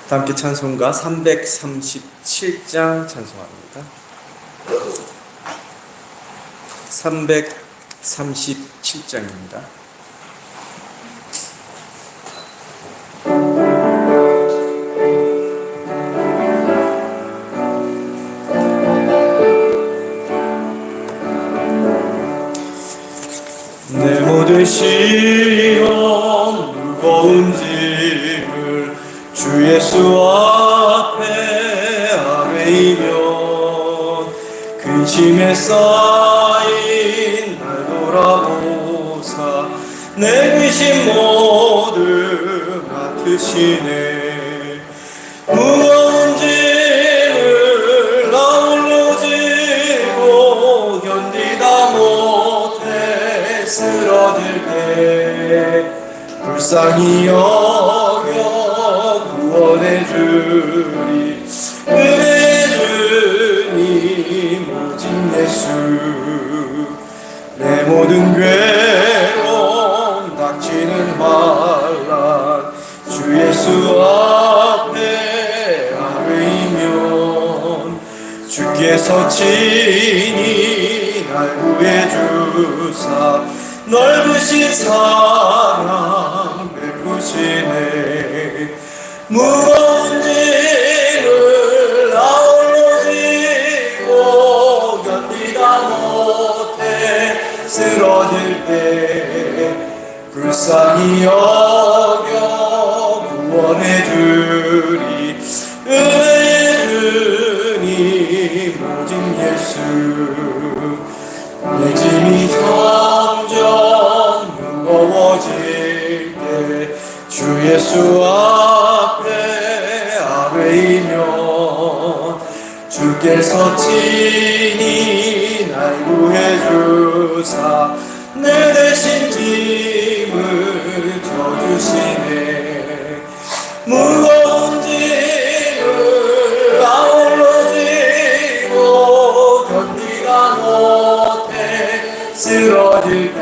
함께 찬송가 337장 찬송합니다. 337장입니다. 내 모든 시험 무거운 짐을 주 예수 앞에 아뢰이면 근심에 쌓인 날 돌아보사 내 근심 모두 맡으시네. 무거운 짐을 나홀로 지고 견디다 못해 쓰러질 때 불쌍히 여겨 구원해 주리. 은혜 주님 오직 예수. 내 모든 괴로움 닥치는 환난 주 예수 앞에 아뢰이면 주께서 친히 날 구해 주사 넓으신 사랑 베푸시네. 무거운 짐을 나홀로 지고 견디다 못해 쓰러질 때 불쌍히 여겨 구원해 주리. 은혜 주님 오직 예수. 내 짐이 점점 무거워질 때 주 예수 앞에 아뢰이면 주께서 친히 날 구해 주사 내 대신 짐을 져주시네. 무거운 짐을 나홀로 지고 견디다 못해 쓰러질 때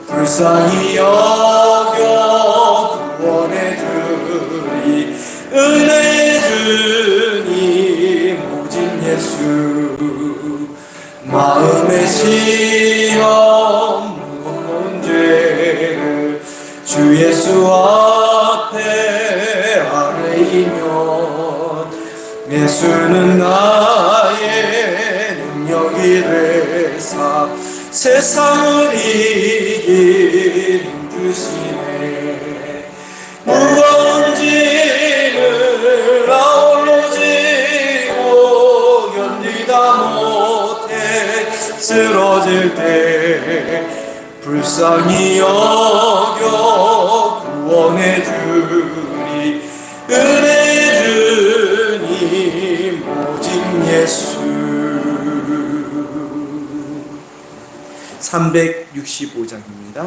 불쌍히 여겨 구원해 주리. 은혜 주님 오직 예수. 마음의 시험 무거운 죄를 주 예수 앞에 아뢰이면 예수는 나의 능력이 되사 세상을 이길 힘 주시네. 무거운 짐을 나홀로 지고 견디다 못해 쓰러질 때 불쌍히 여겨 구원해 주리. 은혜 주님 오직 예수. 365장입니다.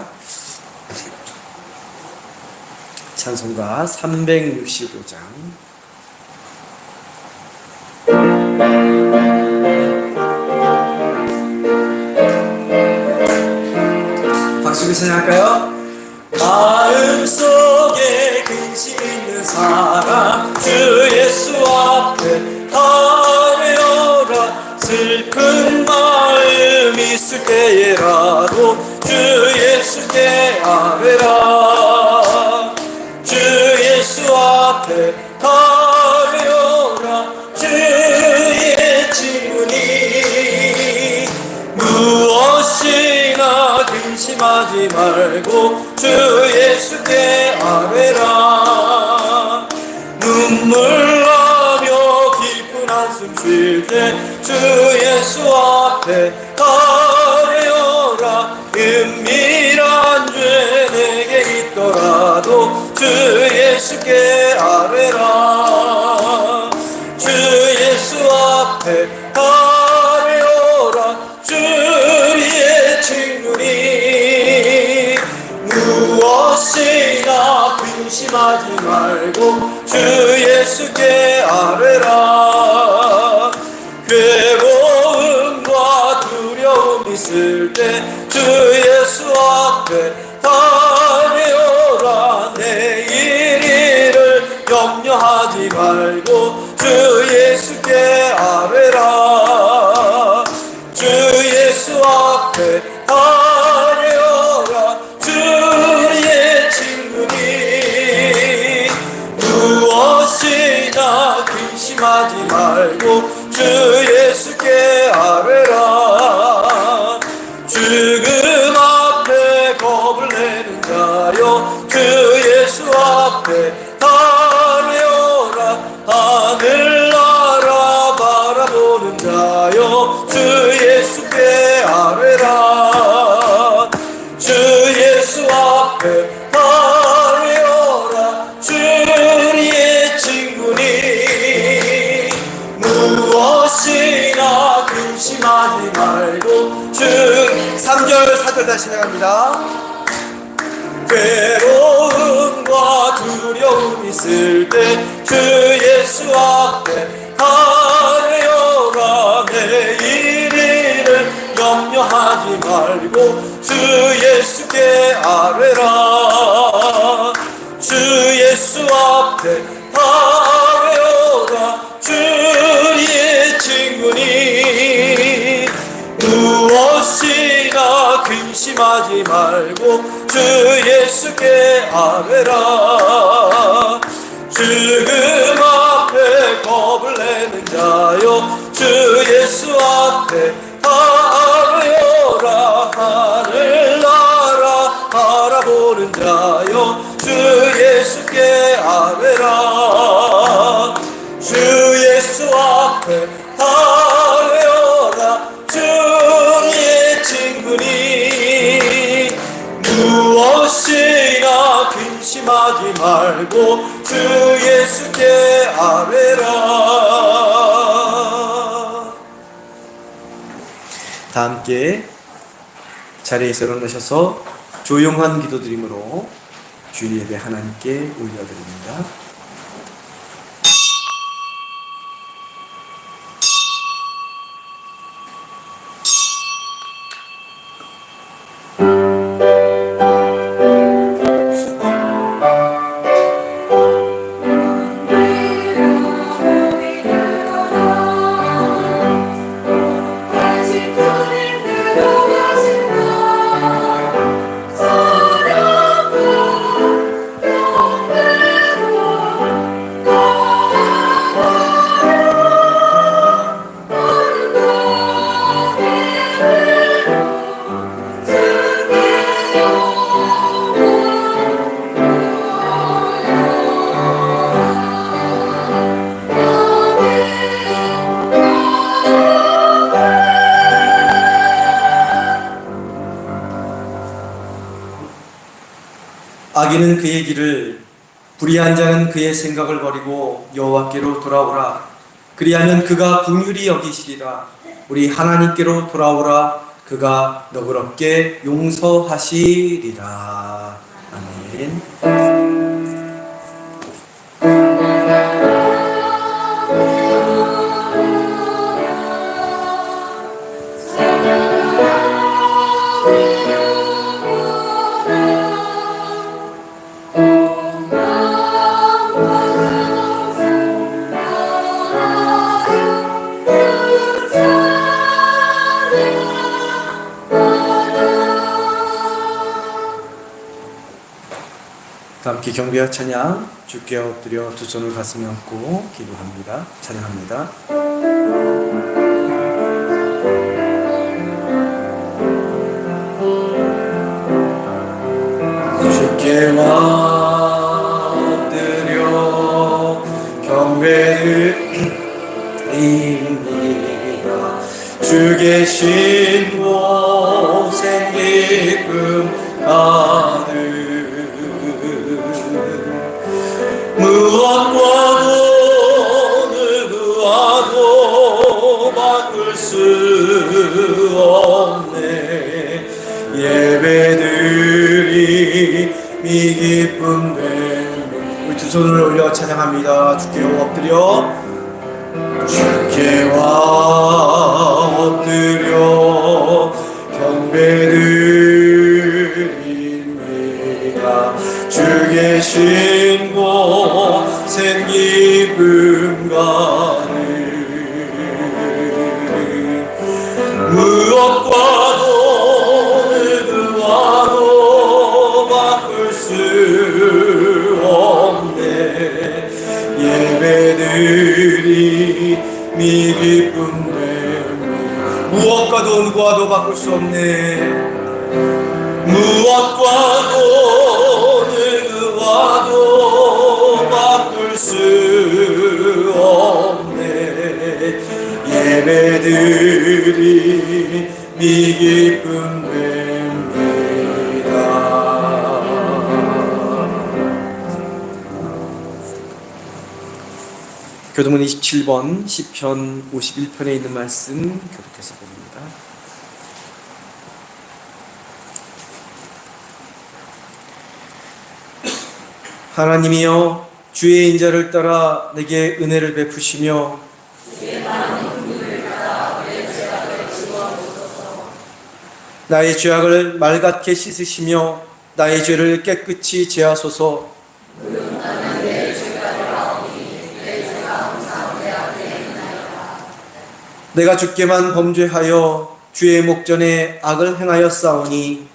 찬송가 365장. 박수를 찬양할까요? 마음속에 근심 있는 사람 주 예수 앞에 아뢰어라. 슬픈 마음 있을 때에라도 주 예수께 아뢰라. 주 예수 앞에 아뢰어라. 주의 친구니 무엇이나 근심하지 말고 주 예수께 아뢰라. 눈물 나며 깊은 한숨 쉴 때 주 예수 앞에 아뢰어라. 은밀한 죄 내게 있더라도 주 예수께 아뢰라. 주 예수 앞에 아뢰어라. 주의 친구니 무엇이나 근심하지 말고 주 예수께 아뢰라. 괴로움과 두려움 있을 때 주 예수 앞에 아뢰어라. 내일 일을 말고 주 예수께 아뢰라. 주 예수 앞에 달려라. 주의 친구니 무엇이나 근심하지 말고 주 예수께 아뢰라. 죽음 앞에 겁을 내는 자여 주 예수 앞에 달려라. 하늘나라 바라보는 자여 주 예수께 아뢰라. 주 예수 앞에 달려라. 주의 친구니 무엇이나 근심하지 말고 주 3절 4절 다시 시작합니다. 괴로움과 두려움 있을 때 주 예수 앞에 달려라. 내일 일을 염려하지 말고 주 예수께 아뢰라. 주 예수 앞에 달려라. 주의 친구니 무엇이나 근심하지 말고 주 예수께 아뢰라. 죽음 앞에 겁을 내는 자여 주 예수 앞에 달려라. 하늘나라 바라보는 자여 주 예수께 아뢰라. 주 예수 앞에 달려라. 주의 친구니 무엇이나 근심하지 말고 주 예수께 아뢰라. 다 함께 자리에서 일어나셔서 조용한 기도드림으로 주일 예배 하나님께 올려드립니다. 악인은 그의 길을, 불의한 자는 그의 생각을 버리고 여호와께로 돌아오라. 그리하면 그가 긍휼히 여기시리라. 우리 하나님께로 돌아오라. 그가 너그럽게 용서하시리라. 아멘. 함께 경배와 찬양 주께 엎드려 두 손을 가슴에 얹고 기도합니다. 찬양합니다. 주께 엎드려 경배드립니다. 주 계신 곳에 기쁨 가득 무엇과도 누구와도 바꿀 수 없네. 예배드리 이 기쁨 됨. 우리 두 손을 올려 찬양합니다. 주께 엎드려 엎드려 경배드립니다. 주 계신 곳엔 기쁨 예배드리니 기쁨 되니 무엇과도 누구와도 바꿀 수 없네. 무엇과도 누구와도 바꿀 수 없네. 예배드리니 기쁨 됩니다. 교도문 27번 시편 51편에 있는 말씀 교독해서 봅니다. 하나님이여 주의 인자를 따라 내게 은혜를 베푸시며 나의 죄악을 말같게 씻으시며 나의 죄를 깨끗이 제하소서. 내가 주께만 범죄하여 주의 목전에 악을 행하였사오니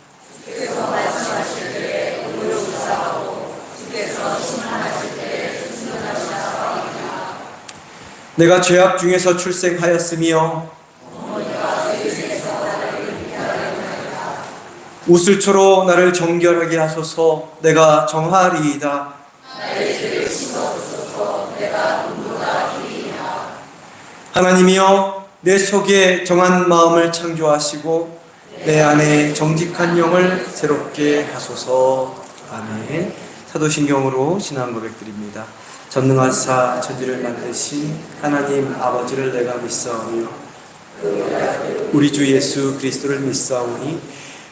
내가 죄악 중에서 출생하였으며 우슬초로 나를 정결하게 하소서. 내가 정하리이다. 하나님이여 내 속에 정한 마음을 창조하시고 내 안에 정직한 영을 새롭게 하소서. 아멘. 사도신경으로 신앙 고백드립니다. 전능하사 천지를 만드신 하나님 아버지를 내가 믿사오며 우리 주 예수 그리스도를 믿사오니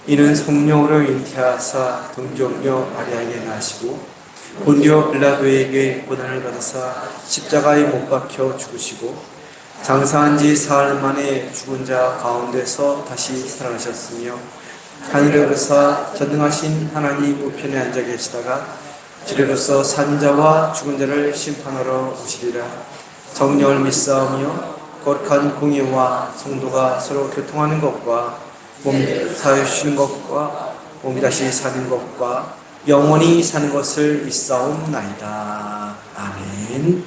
이는 성령으로 잉태하사 동정녀 마리아에게 나시고 본디오 빌라도에게 고난을 받으사 십자가에 못 박혀 죽으시고 장사한 지 사흘 만에 죽은 자 가운데서 다시 살아나셨으며 하늘에 오르사 전능하신 하나님 우편에 앉아 계시다가 지뢰로서 산 자와 죽은 자를 심판하러 오시리라. 정령을 믿사오며 거룩한 공의와 성도가 서로 교통하는 것과 몸이 사유시는 것과 몸이 다시 사는 것과 영원히 사는 것을 믿사옵나이다. 아멘.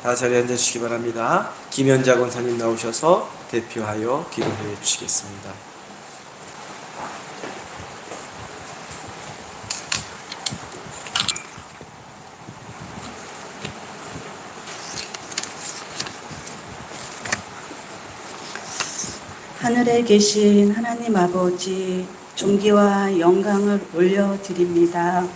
다 자리에 앉아주시기 바랍니다. 김현자 권사님 나오셔서 대표하여 기도해 주시겠습니다. 하늘에 계신 하나님 아버지, 존귀와 영광을 올려드립니다.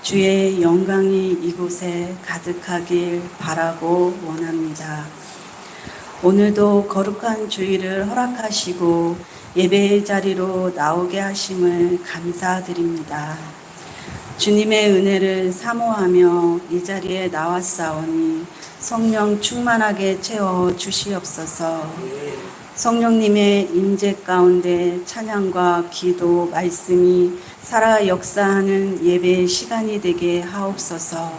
주의 영광이 이곳에 가득하길 바라고 원합니다. 오늘도 거룩한 주일을 허락하시고 예배의 자리로 나오게 하심을 감사드립니다. 주님의 은혜를 사모하며 이 자리에 나왔사오니 성령 충만하게 채워 주시옵소서. 성령님의 임재 가운데 찬양과 기도, 말씀이 살아 역사하는 예배의 시간이 되게 하옵소서.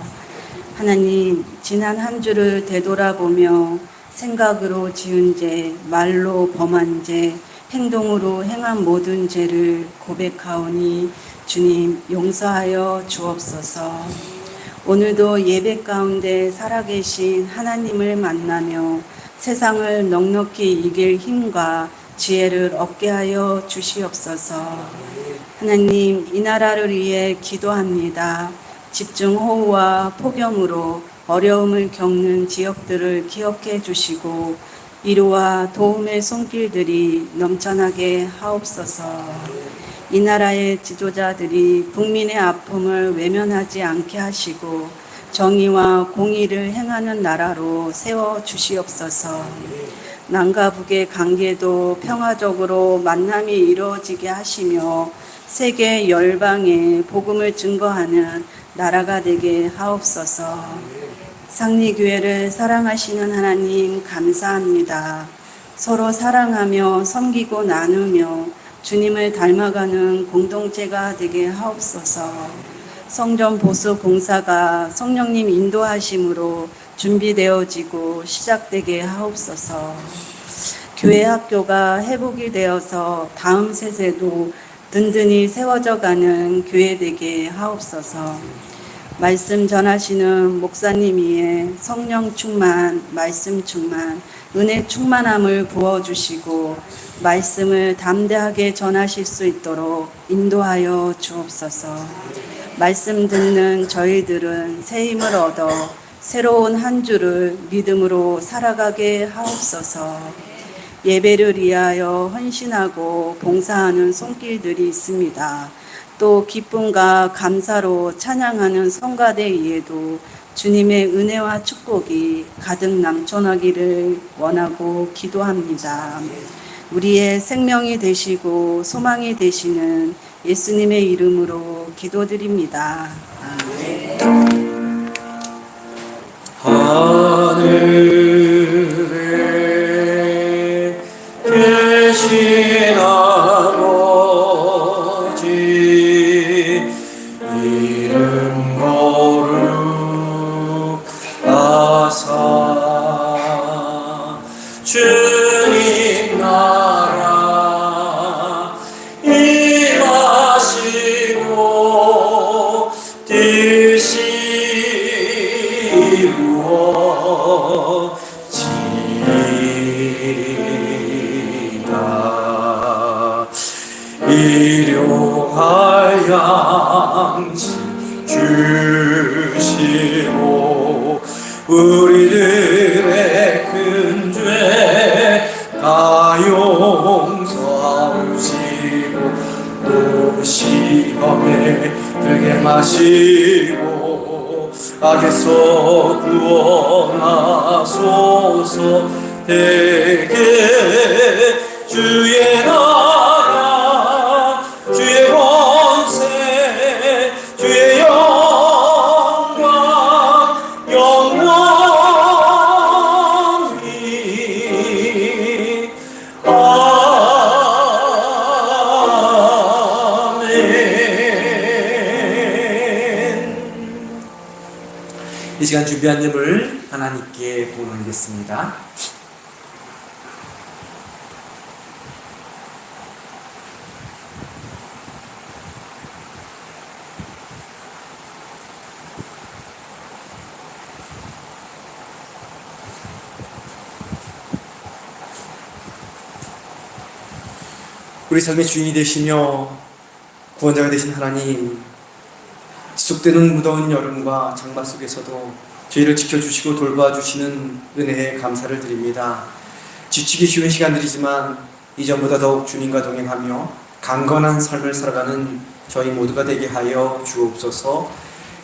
하나님, 지난 한 주를 되돌아보며 생각으로 지은 죄, 말로 범한 죄, 행동으로 행한 모든 죄를 고백하오니 주님 용서하여 주옵소서. 오늘도 예배 가운데 살아계신 하나님을 만나며 세상을 넉넉히 이길 힘과 지혜를 얻게 하여 주시옵소서. 하나님, 이 나라를 위해 기도합니다. 집중호우와 폭염으로 어려움을 겪는 지역들을 기억해 주시고 위로와 도움의 손길들이 넘쳐나게 하옵소서. 이 나라의 지도자들이 국민의 아픔을 외면하지 않게 하시고 정의와 공의를 행하는 나라로 세워 주시옵소서. 남과 북의 관계도 평화적으로 만남이 이루어지게 하시며 세계 열방에 복음을 증거하는 나라가 되게 하옵소서. 상리교회를 사랑하시는 하나님 감사합니다. 서로 사랑하며 섬기고 나누며 주님을 닮아가는 공동체가 되게 하옵소서. 성전 보수 공사가 성령님 인도하심으로 준비되어지고 시작되게 하옵소서. 교회 학교가 회복이 되어서 다음 세세도 든든히 세워져 가는 교회 되게 하옵소서. 말씀 전하시는 목사님 위에 성령 충만, 말씀 충만, 은혜 충만함을 부어주시고 말씀을 담대하게 전하실 수 있도록 인도하여 주옵소서. 말씀 듣는 저희들은 새 힘을 얻어 새로운 한 주를 믿음으로 살아가게 하옵소서. 예배를 위하여 헌신하고 봉사하는 손길들이 있습니다. 또 기쁨과 감사로 찬양하는 성가대 위에도 주님의 은혜와 축복이 가득 넘쳐나기를 원하고 기도합니다. 우리의 생명이 되시고 소망이 되시는 예수님의 이름으로 기도드립니다. 하늘에 계신 아버지 이름 거룩하사 주님 나라 임하시고 뜻이 이루어지이다. 일용할 양식 주시고 우리들의 큰 죄 다 용서하시고 또 시험에 들게 마시고 악에서 구원하소서. 되게 주의 나라 주의 권세 주의 영광 영원히 아멘. 이 시간 준비한 예물 하나님께 보내겠습니다. 우리 삶의 주인이 되시며 구원자가 되신 하나님, 지속되는 무더운 여름과 장마 속에서도 저희를 지켜주시고 돌봐주시는 은혜에 감사를 드립니다. 지치기 쉬운 시간들이지만 이전보다 더욱 주님과 동행하며 강건한 삶을 살아가는 저희 모두가 되게 하여 주옵소서.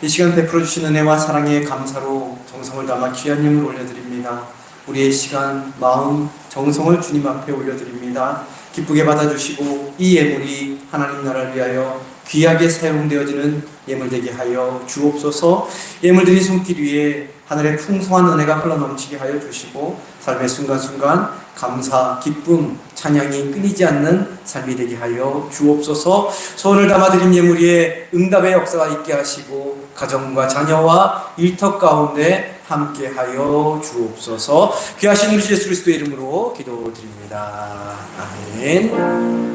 이 시간 베풀어 주신 은혜와 사랑에 감사로 정성을 담아 귀한 예물 올려드립니다. 우리의 시간, 마음, 정성을 주님 앞에 올려드립니다. 기쁘게 받아주시고 이 예물이 하나님 나라를 위하여 귀하게 사용되어지는 예물 되게 하여 주옵소서. 예물들이 손길 위에 하늘의 풍성한 은혜가 흘러넘치게 하여 주시고 삶의 순간순간 감사, 기쁨, 찬양이 끊이지 않는 삶이 되게 하여 주옵소서. 소원을 담아드린 예물 위에 응답의 역사가 있게 하시고 가정과 자녀와 일터 가운데 함께 하여 주옵소서. 귀하신 우리 주 예수 그리스도의 이름으로 기도드립니다. 아멘.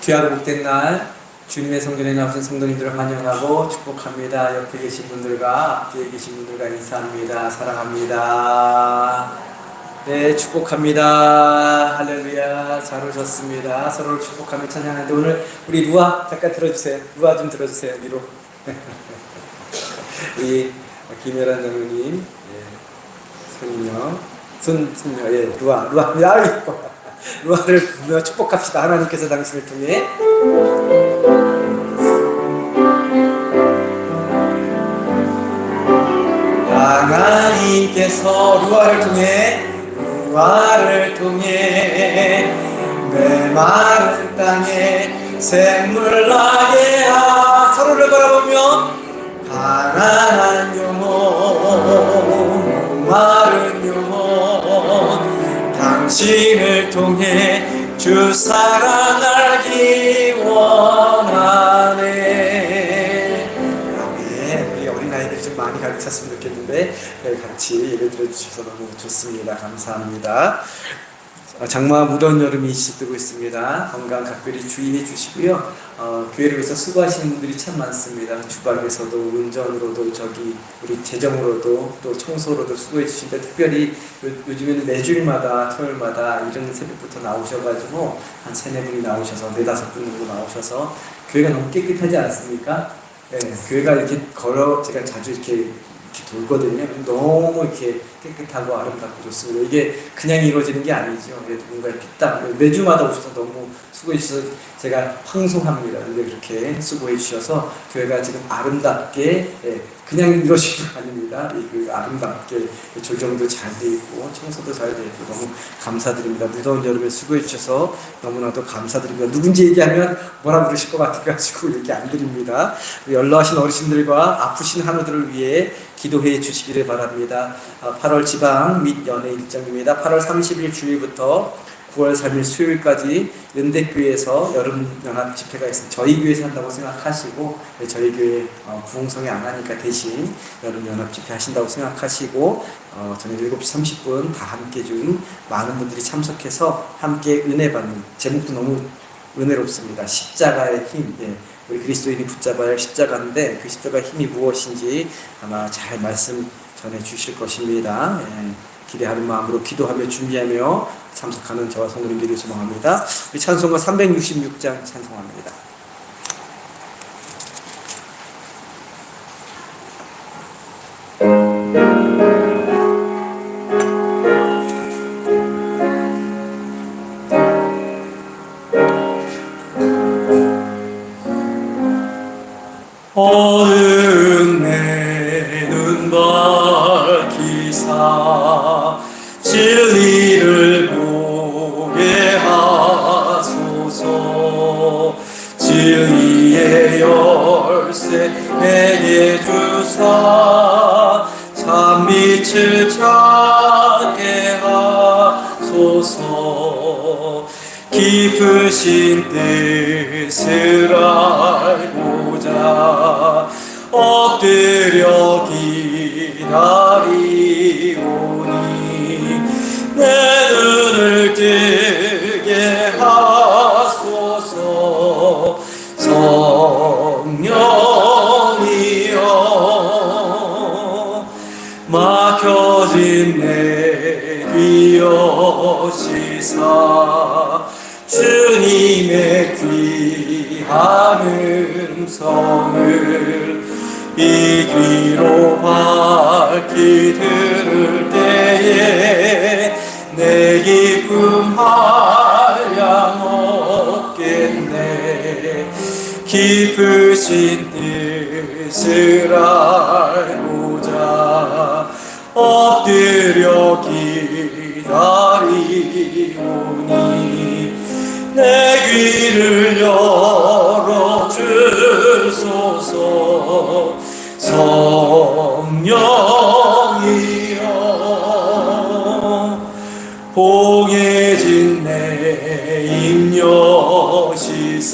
귀하고 복된 날 주님의 성전에 나오신 성도님들을 환영하고 축복합니다. 옆에 계신 분들과 앞뒤에 계신 분들과 인사합니다. 사랑합니다. 네, 축복합니다. 할렐루야. 잘 오셨습니다. 서로를 축복하며 찬양하는데 오늘 우리 루아 잠깐 들어주세요. 루아 좀 들어주세요. 위로. 우리 김혜란 장로님, 손녀, 루아, 루아를 부르며 축복합시다. 하나님께서 당신을 통해. 하나님께서 루아를 통해 메마른 땅에 샘물 나게 서로를 바라보며 가난한 영혼 마른 영혼 당신을 통해 주 사랑 알기 원하네. 아멘. 우리 어린아이들이 좀 많이 가르쳤으면 좋겠는데 같이 예배 드려주셔서 너무 좋습니다. 감사합니다. 장마 무더운 여름이 시작되고 있습니다. 건강 각별히 주의해 주시고요. 교회를 위해서 수고하시는 분들이 참 많습니다. 주방에서도 운전으로도 우리 재정으로도 또 청소로도 수고해 주시는데 특별히 요즘에는 매주일마다 토요일마다 이른 새벽부터 나오셔가지고 한 3-4분이 나오셔서 4-5분 정도 나오셔서 교회가 너무 깨끗하지 않습니까? 네, 교회가 이렇게 제가 자주 이렇게 돌거든요. 너무 이렇게 깨끗하고 아름답고 좋습니다. 이게 그냥 이루어지는 게 아니죠. 누군가의 피땀 매주마다 오셔서 너무 수고해 주셔서 제가 황송합니다. 근데 그렇게 수고해 주셔서 교회가 지금 아름답게 그냥 이루어지는 게 아닙니다. 그 아름답게 조정도 잘 돼 있고 청소도 잘 돼 있고 너무 감사드립니다. 무더운 여름에 수고해 주셔서 너무나도 감사드립니다. 누군지 얘기하면 뭐라 부르실 것 같아가지고 이렇게 안 드립니다. 연로하신 어르신들과 아프신 한우들을 위해 기도해 주시기를 바랍니다. 8월 지방 및 연회 일정입니다. 8월 30일 주일부터 9월 3일 수요일까지 연대교회에서 여름연합 집회가 있습니다. 저희 교회에서 한다고 생각하시고 저희 교회 부흥성에 안 하니까 대신 여름연합 집회 하신다고 생각하시고 저녁 7시 30분 다 함께 좀 많은 분들이 참석해서 함께 은혜 받는 제목도 너무 은혜롭습니다. 십자가의 힘. 우리 그리스도인이 붙잡아야 할 십자가인데 그 십자가의 힘이 무엇인지 아마 잘 말씀 전해 주실 것입니다. 기대하는 마음으로 기도하며 준비하며 참석하는 저와 성도님들이 소망합니다. 우리 찬송가 366장 찬송합니다. 어두운 내 눈 밝히사 진리를 보게 하소서. 진리의 열쇠 내게 주사 참빛을 찾게 하소서. 깊으신 뜻을 알고자 엎드려 기다리오니 내 눈을 뜨게 하소서. 성령이여 막혀진 내 귀 여시사 주님의 귀한 음성을 이 귀로 밝히 들을 때에 내 기쁨 한량 없겠네. 깊으신 뜻을 알고자 엎드려 기다리오니 내 귀를 열어주소서. 성령이여 봉해진 내 입 여시사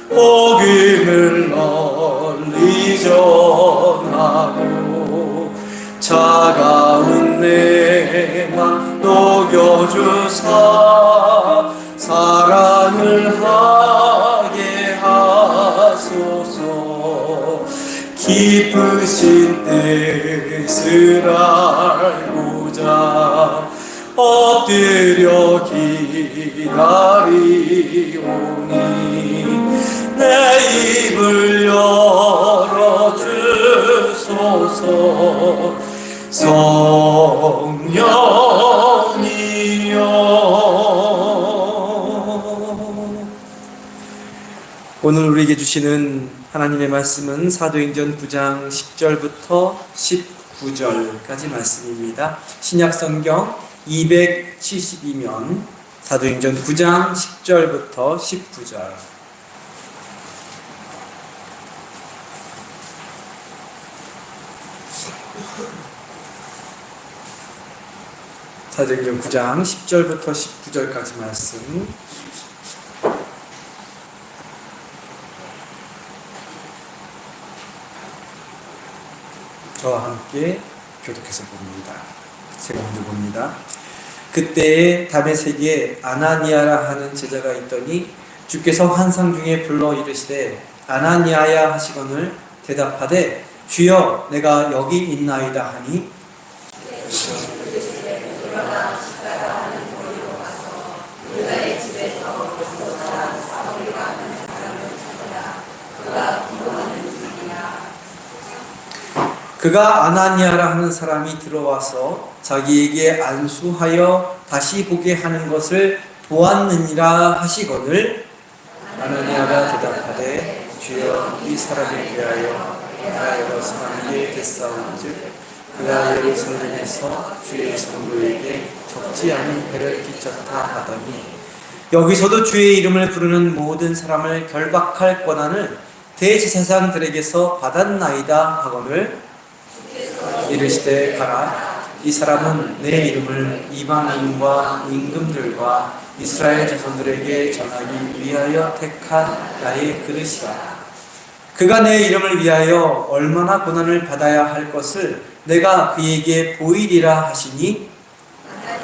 복음을 널리 전하고 차가운 내 맘 녹여주사 사랑을 하게 하소서. 깊으신 뜻을 알고 보자. 엎드려 기다리오니 내 입을 열어주소서. 성령이여. 오늘 우리에게 주시는 하나님의 말씀은 사도행전 9장 10절부터 19절까지 말씀입니다. 신약성경 272면 사도행전 9장 10절부터 19절. 사도행전 9장 10절부터 19절까지 말씀. 저와 함께 교독해서 봅니다. 제가 먼저 봅니다. 그때에 다메섹에 아나니아라 하는 제자가 있더니 주께서 환상 중에 불러 이르시되 아나니아야 하시거늘 대답하되 주여 내가 여기 있나이다 하니 그가 아나니아라 하는 사람이 들어와서 자기에게 안수하여 다시 보게 하는 것을 보았느니라 하시거늘 아나니아가 대답하되 주여 이 사람을 위하여 내가 예루살렘에 됐사온즉 그가 예루살렘에서 주의 성도에게 적지 않은 해를 끼쳤다 하더니 여기서도 주의 이름을 부르는 모든 사람을 결박할 권한을 대제사장들에게서 받았나이다 하거늘 이르시되 가라. 이 사람은 내 이름을 이방인과 임금들과 이스라엘 자손들에게 전하기 위하여 택한 나의 그릇이라. 그가 내 이름을 위하여 얼마나 고난을 받아야 할 것을 내가 그에게 보이리라 하시니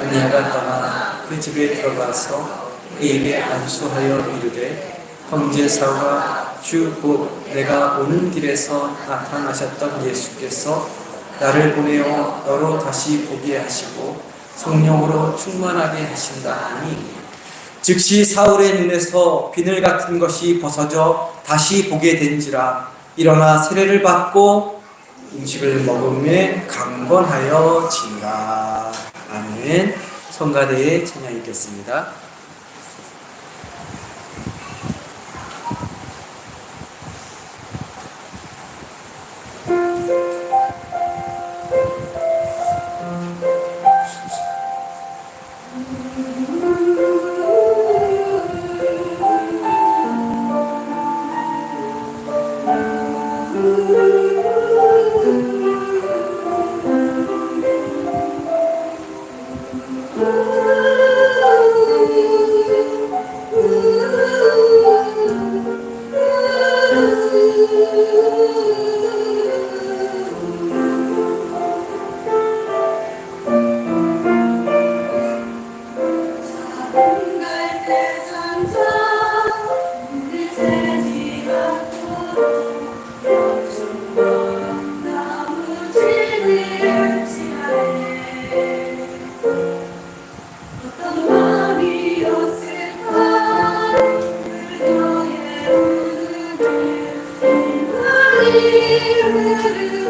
아나니아가 떠나 그 집에 들어가서 그에게 안수하여 이르되 형제 사울아 주 곧 내가 오는 길에서 나타나셨던 예수께서 나를 보내어 너로 다시 보게 하시고 성령으로 충만하게 하신다 하니 즉시 사울의 눈에서 비늘 같은 것이 벗어져 다시 보게 된지라. 일어나 세례를 받고 음식을 먹음에 강건하여 지니라. 아멘. 성가대의 찬양 읽겠습니다. 그를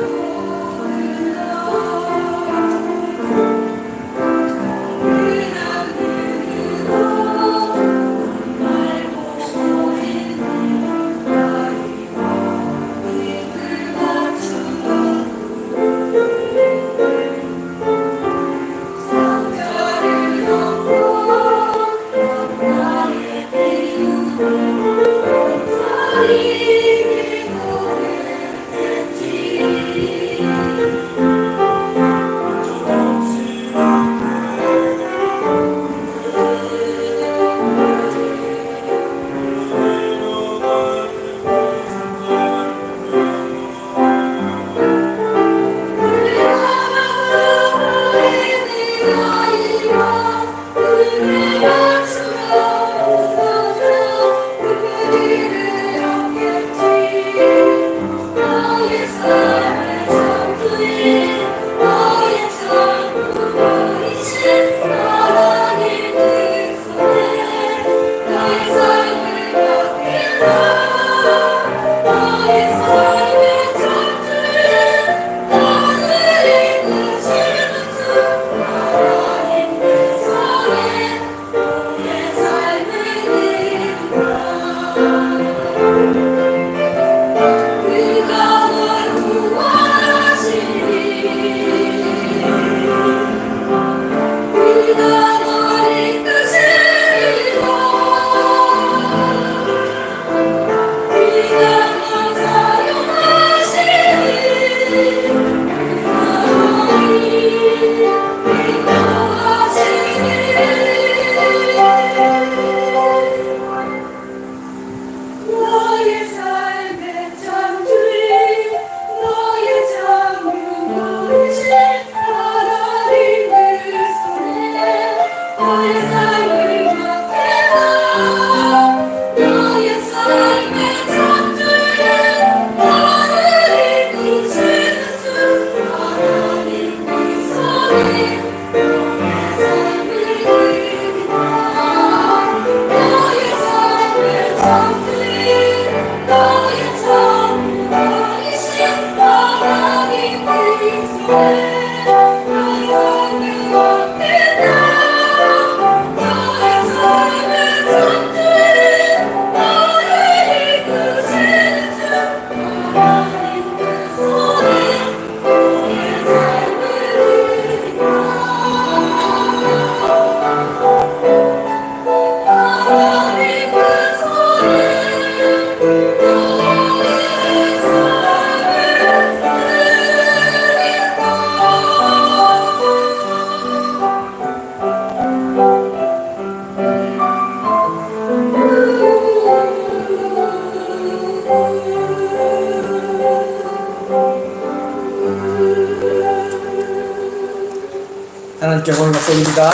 하나님께 영광을 박수드립니다.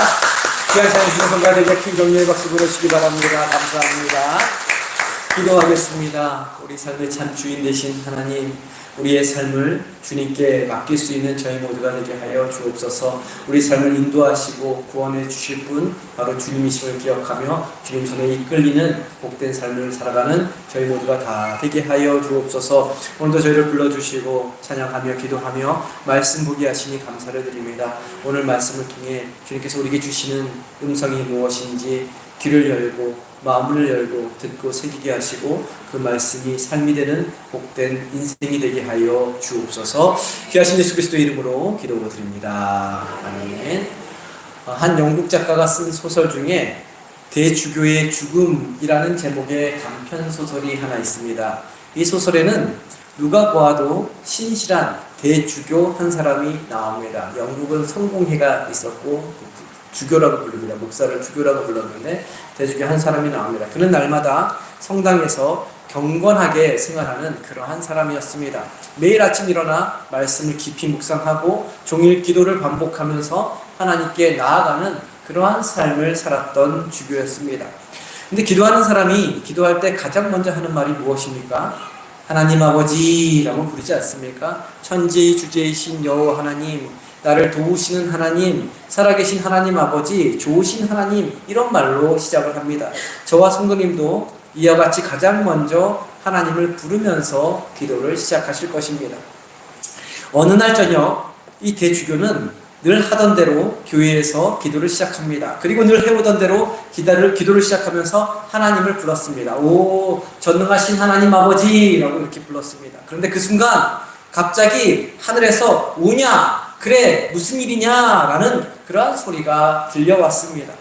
귀한 찬양 주신 성가대에게 큰 격려의 박수 보내주시기 바랍니다. 감사합니다. 기도하겠습니다. 우리 삶의 참 주인 되신 하나님, 우리의 삶을 주님께 맡길 수 있는 저희 모두가 되게 하여 주옵소서. 우리 삶을 인도하시고 구원해 주실 분 바로 주님이심을 기억하며 주님 손에 이끌리는 복된 삶을 살아가는 저희 모두가 다 되게 하여 주옵소서. 오늘도 저희를 불러주시고 찬양하며 기도하며 말씀 보게 하시니 감사를 드립니다. 오늘 말씀을 통해 주님께서 우리에게 주시는 음성이 무엇인지 귀를 열고 마음을 열고 듣고 새기게 하시고 그 말씀이 삶이 되는 복된 인생이 되게 하여 주옵소서. 귀하신 예수 그리스도의 이름으로 기도드립니다. 아멘. 한 영국 작가가 쓴 소설 중에 대주교의 죽음이라는 제목의 단편 소설이 하나 있습니다. 이 소설에는 누가 보아도 신실한 대주교 한 사람이 나옵니다. 영국은 성공회가 있었고 주교라고 부릅니다. 목사를 주교라고 불렀는데 대주교 한 사람이 나옵니다. 그는 날마다 성당에서 경건하게 생활하는 그러한 사람이었습니다. 매일 아침 일어나 말씀을 깊이 묵상하고 종일 기도를 반복하면서 하나님께 나아가는 그러한 삶을 살았던 주교였습니다. 근데 기도하는 사람이 기도할 때 가장 먼저 하는 말이 무엇입니까? 하나님 아버지라고 부르지 않습니까? 천지의 주제이신 여호와 하나님, 나를 도우시는 하나님, 살아계신 하나님 아버지, 좋으신 하나님, 이런 말로 시작을 합니다. 저와 성도님도 이와 같이 가장 먼저 하나님을 부르면서 기도를 시작하실 것입니다. 어느 날 저녁 이 대주교는 늘 하던 대로 교회에서 기도를 시작합니다. 그리고 늘 해오던 대로 기도를 시작하면서 하나님을 불렀습니다. 오, 전능하신 하나님 아버지라고 이렇게 불렀습니다. 그런데 그 순간 갑자기 하늘에서 우냐, 그래 무슨 일이냐라는 그러한 소리가 들려왔습니다.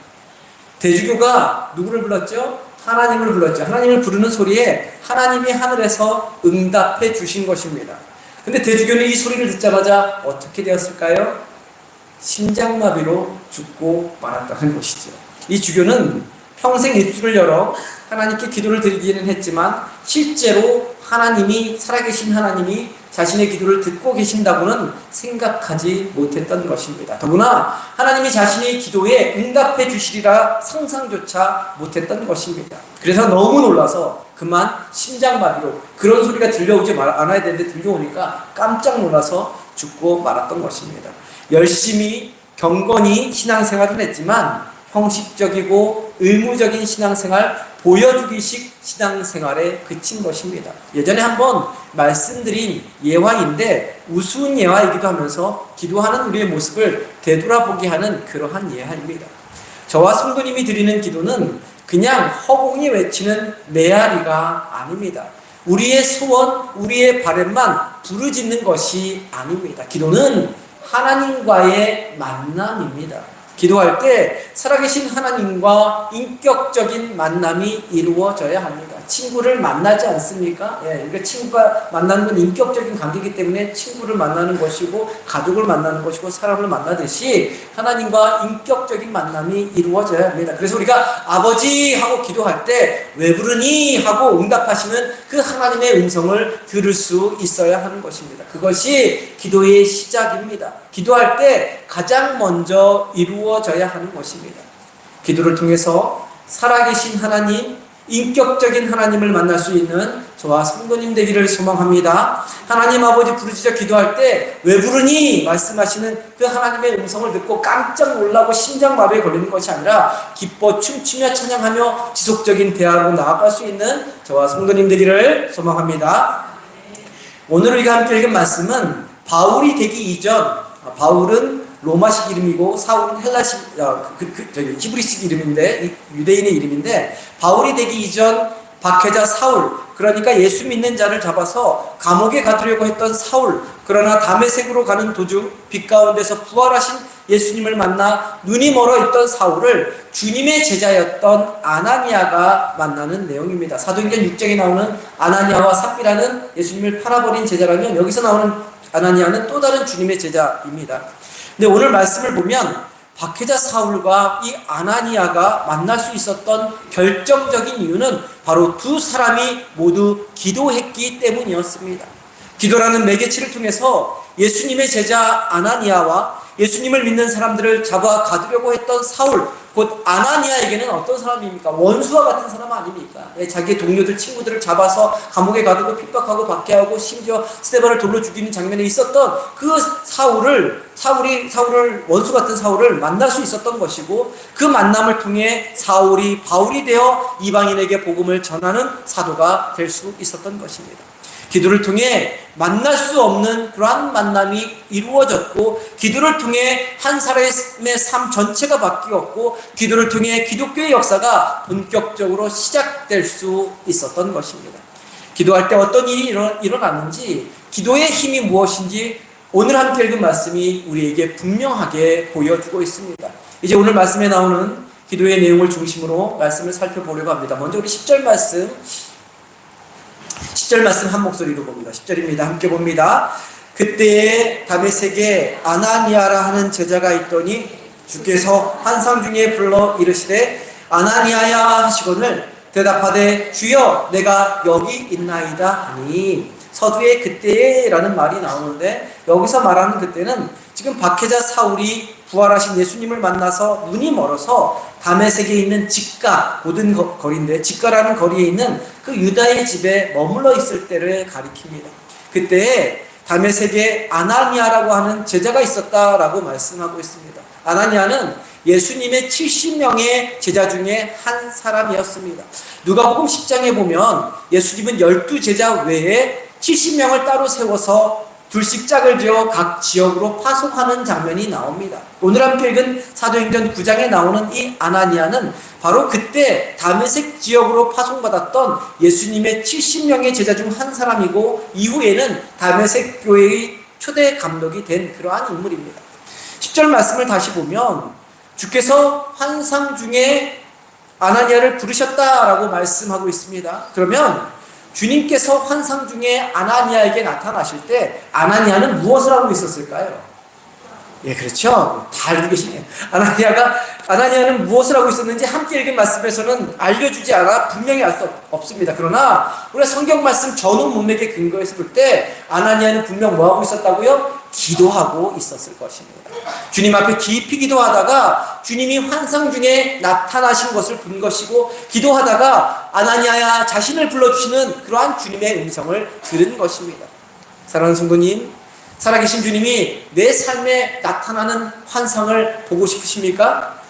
대주교가 누구를 불렀죠? 하나님을 불렀죠. 하나님을 부르는 소리에 하나님이 하늘에서 응답해 주신 것입니다. 근데 대주교는 이 소리를 듣자마자 어떻게 되었을까요? 심장마비로 죽고 말았다는 것이죠. 이 주교는 평생 입술을 열어 하나님께 기도를 드리기는 했지만 실제로 하나님이, 살아계신 하나님이 자신의 기도를 듣고 계신다고는 생각하지 못했던 것입니다. 더구나 하나님이 자신의 기도에 응답해 주시리라 상상조차 못했던 것입니다. 그래서 너무 놀라서 그만 심장마비로, 그런 소리가 들려오지 않아야 되는데 들려오니까 깜짝 놀라서 죽고 말았던 것입니다. 열심히 경건히 신앙생활을 했지만 형식적이고 의무적인 신앙생활, 보여주기식 신앙생활에 그친 것입니다. 예전에 한번 말씀드린 예화인데 우스운 예화이기도 하면서 기도하는 우리의 모습을 되돌아보게 하는 그러한 예화입니다. 저와 성도님이 드리는 기도는 그냥 허공이 외치는 메아리가 아닙니다. 우리의 소원, 우리의 바램만 부르짖는 것이 아닙니다. 기도는 하나님과의 만남입니다. 기도할 때 살아계신 하나님과 인격적인 만남이 이루어져야 합니다. 친구를 만나지 않습니까? 그러니까 친구가 만나는 건 인격적인 관계이기 때문에 친구를 만나는 것이고 가족을 만나는 것이고 사람을 만나듯이 하나님과 인격적인 만남이 이루어져야 합니다. 그래서 우리가 아버지 하고 기도할 때 왜 부르니 하고 응답하시는 그 하나님의 음성을 들을 수 있어야 하는 것입니다. 그것이 기도의 시작입니다. 기도할 때 가장 먼저 이루어져야 하는 것입니다. 기도를 통해서 살아계신 하나님, 인격적인 하나님을 만날 수 있는 저와 성도님 되기를 소망합니다. 하나님 아버지 부르짖어 기도할 때 왜 부르니 말씀하시는 그 하나님의 음성을 듣고 깜짝 놀라고 심장마비에 걸리는 것이 아니라 기뻐 춤추며 찬양하며 지속적인 대화로 나아갈 수 있는 저와 성도님 되기를 소망합니다. 오늘 우리가 함께 읽은 말씀은 바울이 되기 이전, 바울은 로마식 이름이고 사울은 헬라식, 히브리식 이름인데, 유대인의 이름인데, 바울이 되기 이전 박해자 사울, 그러니까 예수 믿는 자를 잡아서 감옥에 가두려고 했던 사울, 그러나 다메섹으로 가는 도중 빛 가운데서 부활하신 예수님을 만나 눈이 멀어 있던 사울을 주님의 제자였던 아나니아가 만나는 내용입니다. 사도행전 6장에 나오는 아나니아와 삽비라는 예수님을 팔아버린 제자라면 여기서 나오는 아나니아는 또 다른 주님의 제자입니다. 근데 오늘 말씀을 보면 박해자 사울과 이 아나니아가 만날 수 있었던 결정적인 이유는 바로 두 사람이 모두 기도했기 때문이었습니다. 기도라는 매개체를 통해서 예수님의 제자 아나니아와 예수님을 믿는 사람들을 잡아 가두려고 했던 사울, 곧 아나니아에게는 어떤 사람입니까? 원수와 같은 사람 아닙니까? 자기의 동료들, 친구들을 잡아서 감옥에 가두고 핍박하고 박해하고 심지어 스데반을 돌로 죽이는 장면에 있었던 그 사울을 원수 같은 사울을 만날 수 있었던 것이고, 그 만남을 통해 사울이 바울이 되어 이방인에게 복음을 전하는 사도가 될 수 있었던 것입니다. 기도를 통해 만날 수 없는 그러한 만남이 이루어졌고, 기도를 통해 한 사람의 삶 전체가 바뀌었고, 기도를 통해 기독교의 역사가 본격적으로 시작될 수 있었던 것입니다. 기도할 때 어떤 일이 일어나는지, 기도의 힘이 무엇인지 오늘 함께 읽은 말씀이 우리에게 분명하게 보여주고 있습니다. 이제 오늘 말씀에 나오는 기도의 내용을 중심으로 말씀을 살펴보려고 합니다. 먼저 우리 10절 말씀 한 목소리로 봅니다. 10절입니다. 함께 봅니다. 그때에 다메섹에 아나니아라 하는 제자가 있더니 주께서 환상 중에 불러 이르시되 아나니아야 하시거늘 대답하되 주여 내가 여기 있나이다 하니, 서두에 그때라는 말이 나오는데, 여기서 말하는 그때는 지금 박해자 사울이 부활하신 예수님을 만나서 눈이 멀어서 다메섹에 있는 직가, 고든 거리인데 직가라는 거리에 있는 그 유다의 집에 머물러 있을 때를 가리킵니다. 그때 다메섹에 아나니아라고 하는 제자가 있었다라고 말씀하고 있습니다. 아나니아는 예수님의 70명의 제자 중에 한 사람이었습니다. 누가복음 10장에 보면 예수님은 12제자 외에 70명을 따로 세워서 둘씩 짝을 지어 각 지역으로 파송하는 장면이 나옵니다. 오늘 함께 읽은 사도행전 9장에 나오는 이 아나니아는 바로 그때 다메섹 지역으로 파송받았던 예수님의 70명의 제자 중 한 사람이고, 이후에는 다메섹 교회의 초대 감독이 된 그러한 인물입니다. 10절 말씀을 다시 보면 주께서 환상 중에 아나니아를 부르셨다라고 말씀하고 있습니다. 그러면 주님께서 환상 중에 아나니아에게 나타나실 때 아나니아는 무엇을 하고 있었을까요? 예, 그렇죠. 다 알고 계시네요. 아나니아는 무엇을 하고 있었는지 함께 읽은 말씀에서는 알려주지 않아 분명히 알 수 없습니다. 그러나 우리가 성경 말씀 전후 문맥에 근거해서 볼 때 아나니아는 분명 뭐 하고 있었다고요? 기도하고 있었을 것입니다. 주님 앞에 깊이 기도하다가 주님이 환상 중에 나타나신 것을 본 것이고, 기도하다가 아나니아야 자신을 불러주시는 그러한 주님의 음성을 들은 것입니다. 사랑하는 성도님, 살아계신 주님이 내 삶에 나타나는 환상을 보고 싶으십니까?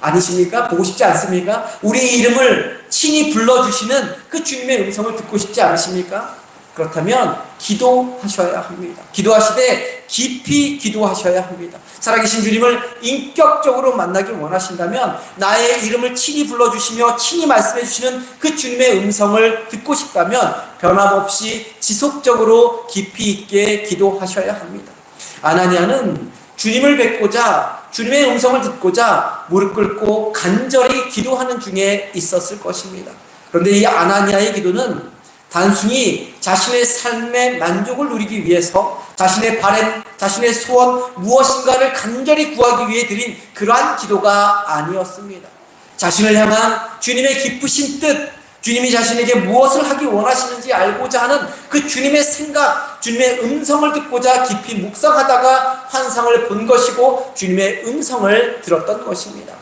아니십니까? 보고 싶지 않습니까? 우리의 이름을 친히 불러주시는 그 주님의 음성을 듣고 싶지 않으십니까? 그렇다면 기도하셔야 합니다. 기도하시되 깊이 기도하셔야 합니다. 살아계신 주님을 인격적으로 만나기 원하신다면 나의 이름을 친히 불러주시며 친히 말씀해 주시는 그 주님의 음성을 듣고 싶다면 변함없이 지속적으로 깊이 있게 기도하셔야 합니다. 아나니아는 주님을 뵙고자, 주님의 음성을 듣고자 무릎 꿇고 간절히 기도하는 중에 있었을 것입니다. 그런데 이 아나니아의 기도는 단순히 자신의 삶의 만족을 누리기 위해서 자신의 바램, 자신의 소원 무엇인가를 간절히 구하기 위해 드린 그러한 기도가 아니었습니다. 자신을 향한 주님의 기쁘신 뜻, 주님이 자신에게 무엇을 하기 원하시는지 알고자 하는 그 주님의 생각, 주님의 음성을 듣고자 깊이 묵상하다가 환상을 본 것이고 주님의 음성을 들었던 것입니다.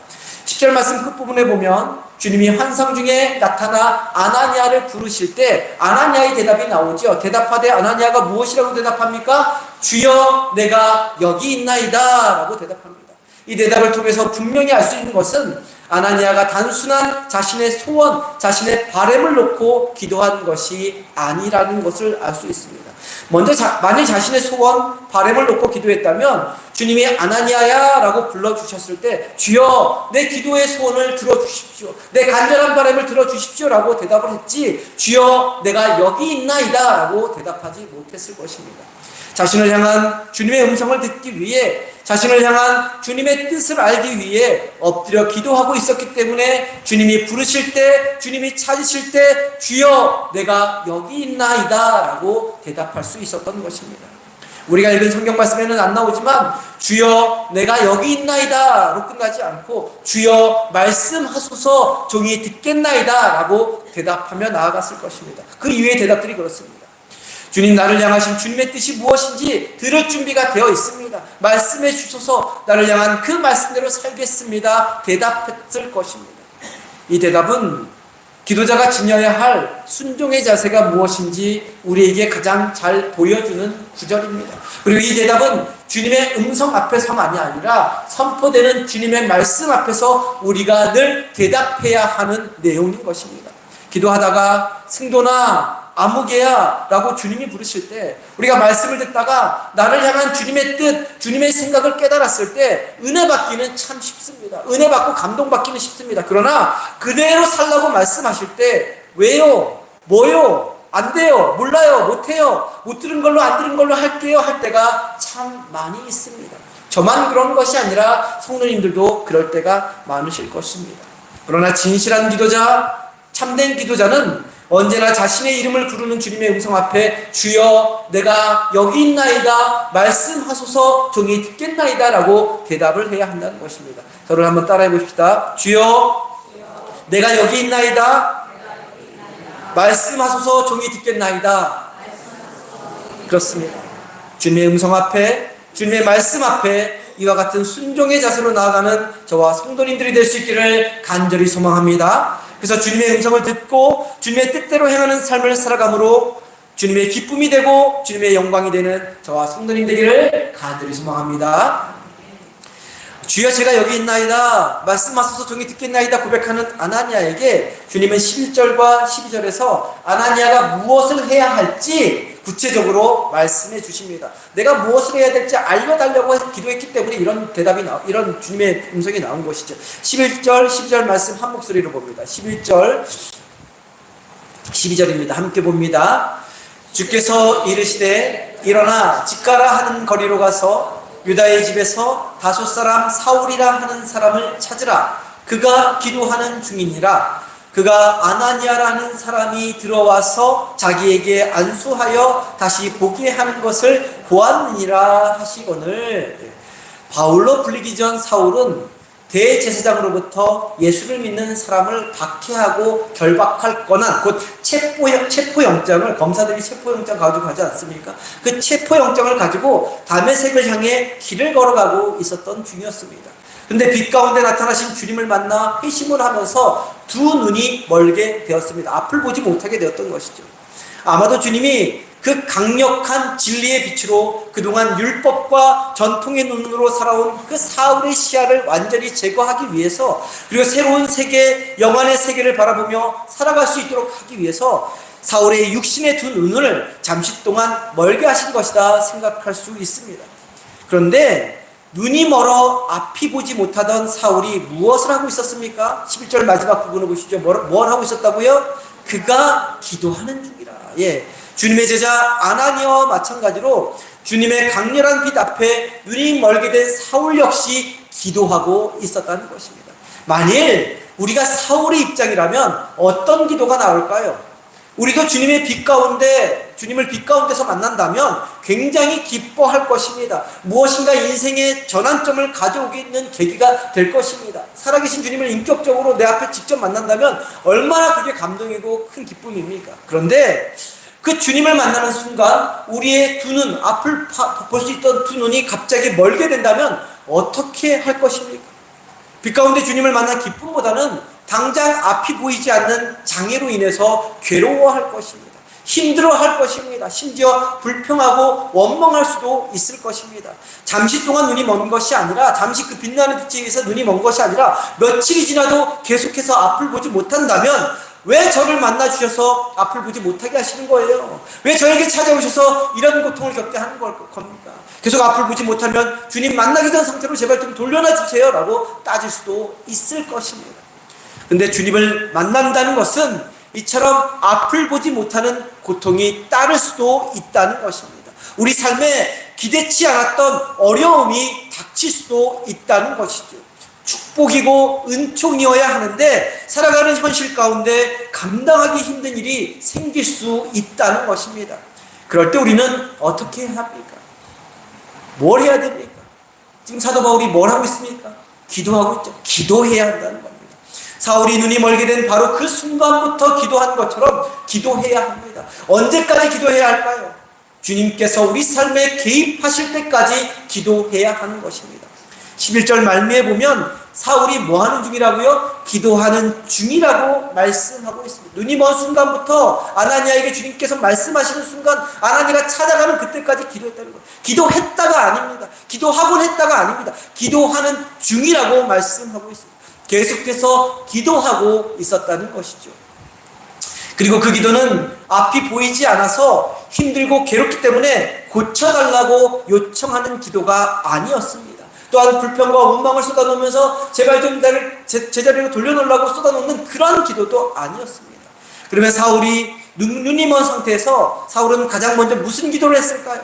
10절 말씀 끝부분에 보면 주님이 환상 중에 나타나 아나니아를 부르실 때 아나니아의 대답이 나오죠. 대답하되 아나니아가 무엇이라고 대답합니까? 주여 내가 여기 있나이다 라고 대답합니다. 이 대답을 통해서 분명히 알 수 있는 것은 아나니아가 단순한 자신의 소원, 자신의 바람을 놓고 기도한 것이 아니라는 것을 알 수 있습니다. 먼저 만일 자신의 소원, 바람을 놓고 기도했다면 주님이 아나니아야 라고 불러주셨을 때 주여 내 기도의 소원을 들어주십시오, 내 간절한 바람을 들어주십시오 라고 대답을 했지, 주여 내가 여기 있나이다 라고 대답하지 못했을 것입니다. 자신을 향한 주님의 음성을 듣기 위해, 자신을 향한 주님의 뜻을 알기 위해 엎드려 기도하고 있었기 때문에 주님이 부르실 때, 주님이 찾으실 때 주여 내가 여기 있나이다 라고 대답할 수 있었던 것입니다. 우리가 읽은 성경 말씀에는 안 나오지만 주여 내가 여기 있나이다 로 끝나지 않고 주여 말씀하소서 종이 듣겠나이다 라고 대답하며 나아갔을 것입니다. 그 이후의 대답들이 그렇습니다. 주님, 나를 향하신 주님의 뜻이 무엇인지 들을 준비가 되어 있습니다. 말씀해 주소서. 나를 향한 그 말씀대로 살겠습니다. 대답했을 것입니다. 이 대답은 기도자가 지녀야 할 순종의 자세가 무엇인지 우리에게 가장 잘 보여주는 구절입니다. 그리고 이 대답은 주님의 음성 앞에서만이 아니라 선포되는 주님의 말씀 앞에서 우리가 늘 대답해야 하는 내용인 것입니다. 기도하다가 승도나 아무개야 라고 주님이 부르실 때, 우리가 말씀을 듣다가 나를 향한 주님의 뜻, 주님의 생각을 깨달았을 때 은혜 받기는 참 쉽습니다. 은혜 받고 감동 받기는 쉽습니다. 그러나 그대로 살라고 말씀하실 때 왜요? 뭐요? 안 돼요? 몰라요? 못해요? 못 들은 걸로 안 들은 걸로 할게요? 할 때가 참 많이 있습니다. 저만 그런 것이 아니라 성도님들도 그럴 때가 많으실 것입니다. 그러나 진실한 기도자, 참된 기도자는 언제나 자신의 이름을 부르는 주님의 음성 앞에 주여 내가 여기 있나이다 말씀하소서 종이 듣겠나이다 라고 대답을 해야 한다는 것입니다. 저를 한번 따라해 봅시다. 주여 내가 여기 있나이다 말씀하소서 종이 듣겠나이다. 그렇습니다. 주님의 음성 앞에, 주님의 말씀 앞에 이와 같은 순종의 자세로 나아가는 저와 성도님들이 될 수 있기를 간절히 소망합니다. 그래서 주님의 음성을 듣고 주님의 뜻대로 행하는 삶을 살아감으로 주님의 기쁨이 되고 주님의 영광이 되는 저와 성도님 되기를 간절히 소망합니다. 주여 제가 여기 있나이다 말씀하소서 종이 듣겠나이다 고백하는 아나니아에게 주님은 11절과 12절에서 아나니아가 무엇을 해야 할지 구체적으로 말씀해 주십니다. 내가 무엇을 해야 될지 알려달라고 기도했기 때문에 이런 대답이 이런 주님의 음성이 나온 것이죠. 11절, 12절 말씀 한 목소리로 봅니다. 11절, 12절입니다. 함께 봅니다. 주께서 이르시되 일어나 집가라 하는 거리로 가서 유다의 집에서 다소 사람 사울이라 하는 사람을 찾으라. 그가 기도하는 중이니라. 그가 아나니아라는 사람이 들어와서 자기에게 안수하여 다시 보게 하는 것을 보았느니라 하시거늘. 바울로 불리기 전 사울은 대제사장으로부터 예수를 믿는 사람을 박해하고 결박할 권한, 곧 체포영장을, 검사들이 체포영장 가지고 가지 않습니까? 그 체포영장을 가지고 다메섹을 향해 길을 걸어가고 있었던 중이었습니다. 근데 빛 가운데 나타나신 주님을 만나 회심을 하면서 두 눈이 멀게 되었습니다. 앞을 보지 못하게 되었던 것이죠. 아마도 주님이 그 강력한 진리의 빛으로 그동안 율법과 전통의 눈으로 살아온 그 사울의 시야를 완전히 제거하기 위해서, 그리고 새로운 세계, 영안의 세계를 바라보며 살아갈 수 있도록 하기 위해서 사울의 육신의 두 눈을 잠시 동안 멀게 하신 것이다 생각할 수 있습니다. 그런데 눈이 멀어 앞이 보지 못하던 사울이 무엇을 하고 있었습니까? 11절 마지막 부분을 보시죠. 뭘 하고 있었다고요? 그가 기도하는 중이라. 예, 주님의 제자 아나니아와 마찬가지로 주님의 강렬한 빛 앞에 눈이 멀게 된 사울 역시 기도하고 있었다는 것입니다. 만일 우리가 사울의 입장이라면 어떤 기도가 나올까요? 우리도 주님의 빛 가운데, 주님을 빛 가운데서 만난다면 굉장히 기뻐할 것입니다. 무엇인가 인생의 전환점을 가져오게 있는 계기가 될 것입니다. 살아계신 주님을 인격적으로 내 앞에 직접 만난다면 얼마나 그게 감동이고 큰 기쁨입니까? 그런데 그 주님을 만나는 순간 우리의 두 눈, 앞을 볼 수 있던 두 눈이 갑자기 멀게 된다면 어떻게 할 것입니까? 빛 가운데 주님을 만난 기쁨보다는 당장 앞이 보이지 않는 장애로 인해서 괴로워할 것입니다. 힘들어할 것입니다. 심지어 불평하고 원망할 수도 있을 것입니다. 잠시 동안 눈이 먼 것이 아니라, 잠시 그 빛나는 빛에 의해서 눈이 먼 것이 아니라 며칠이 지나도 계속해서 앞을 보지 못한다면 왜 저를 만나 주셔서 앞을 보지 못하게 하시는 거예요? 왜 저에게 찾아오셔서 이런 고통을 겪게 하는 겁니까? 계속 앞을 보지 못하면 주님 만나기 전 상태로 제발 좀 돌려놔 주세요 라고 따질 수도 있을 것입니다. 근데 주님을 만난다는 것은 이처럼 앞을 보지 못하는 고통이 따를 수도 있다는 것입니다. 우리 삶에 기대치 않았던 어려움이 닥칠 수도 있다는 것이죠. 축복이고 은총이어야 하는데 살아가는 현실 가운데 감당하기 힘든 일이 생길 수 있다는 것입니다. 그럴 때 우리는 어떻게 해야 합니까? 뭘 해야 됩니까? 지금 사도 바울이 뭘 하고 있습니까? 기도하고 있죠. 기도해야 한다는 겁니다. 사울이 눈이 멀게 된 바로 그 순간부터 기도한 것처럼 기도해야 합니다. 언제까지 기도해야 할까요? 주님께서 우리 삶에 개입하실 때까지 기도해야 하는 것입니다. 11절 말미에 보면 사울이 뭐 하는 중이라고요? 기도하는 중이라고 말씀하고 있습니다. 눈이 먼 순간부터 아나니아에게 주님께서 말씀하시는 순간 아나니아가 찾아가는 그때까지 기도했다는 거예요. 기도했다가 아닙니다. 기도하곤 했다가 아닙니다. 기도하는 중이라고 말씀하고 있습니다. 계속해서 기도하고 있었다는 것이죠. 그리고 그 기도는 앞이 보이지 않아서 힘들고 괴롭기 때문에 고쳐달라고 요청하는 기도가 아니었습니다. 또한 불평과 원망을 쏟아놓으면서 제발 좀 나를 제자리로 돌려놓으려고 쏟아놓는 그런 기도도 아니었습니다. 그러면 사울이 눈이 먼 상태에서 사울은 가장 먼저 무슨 기도를 했을까요?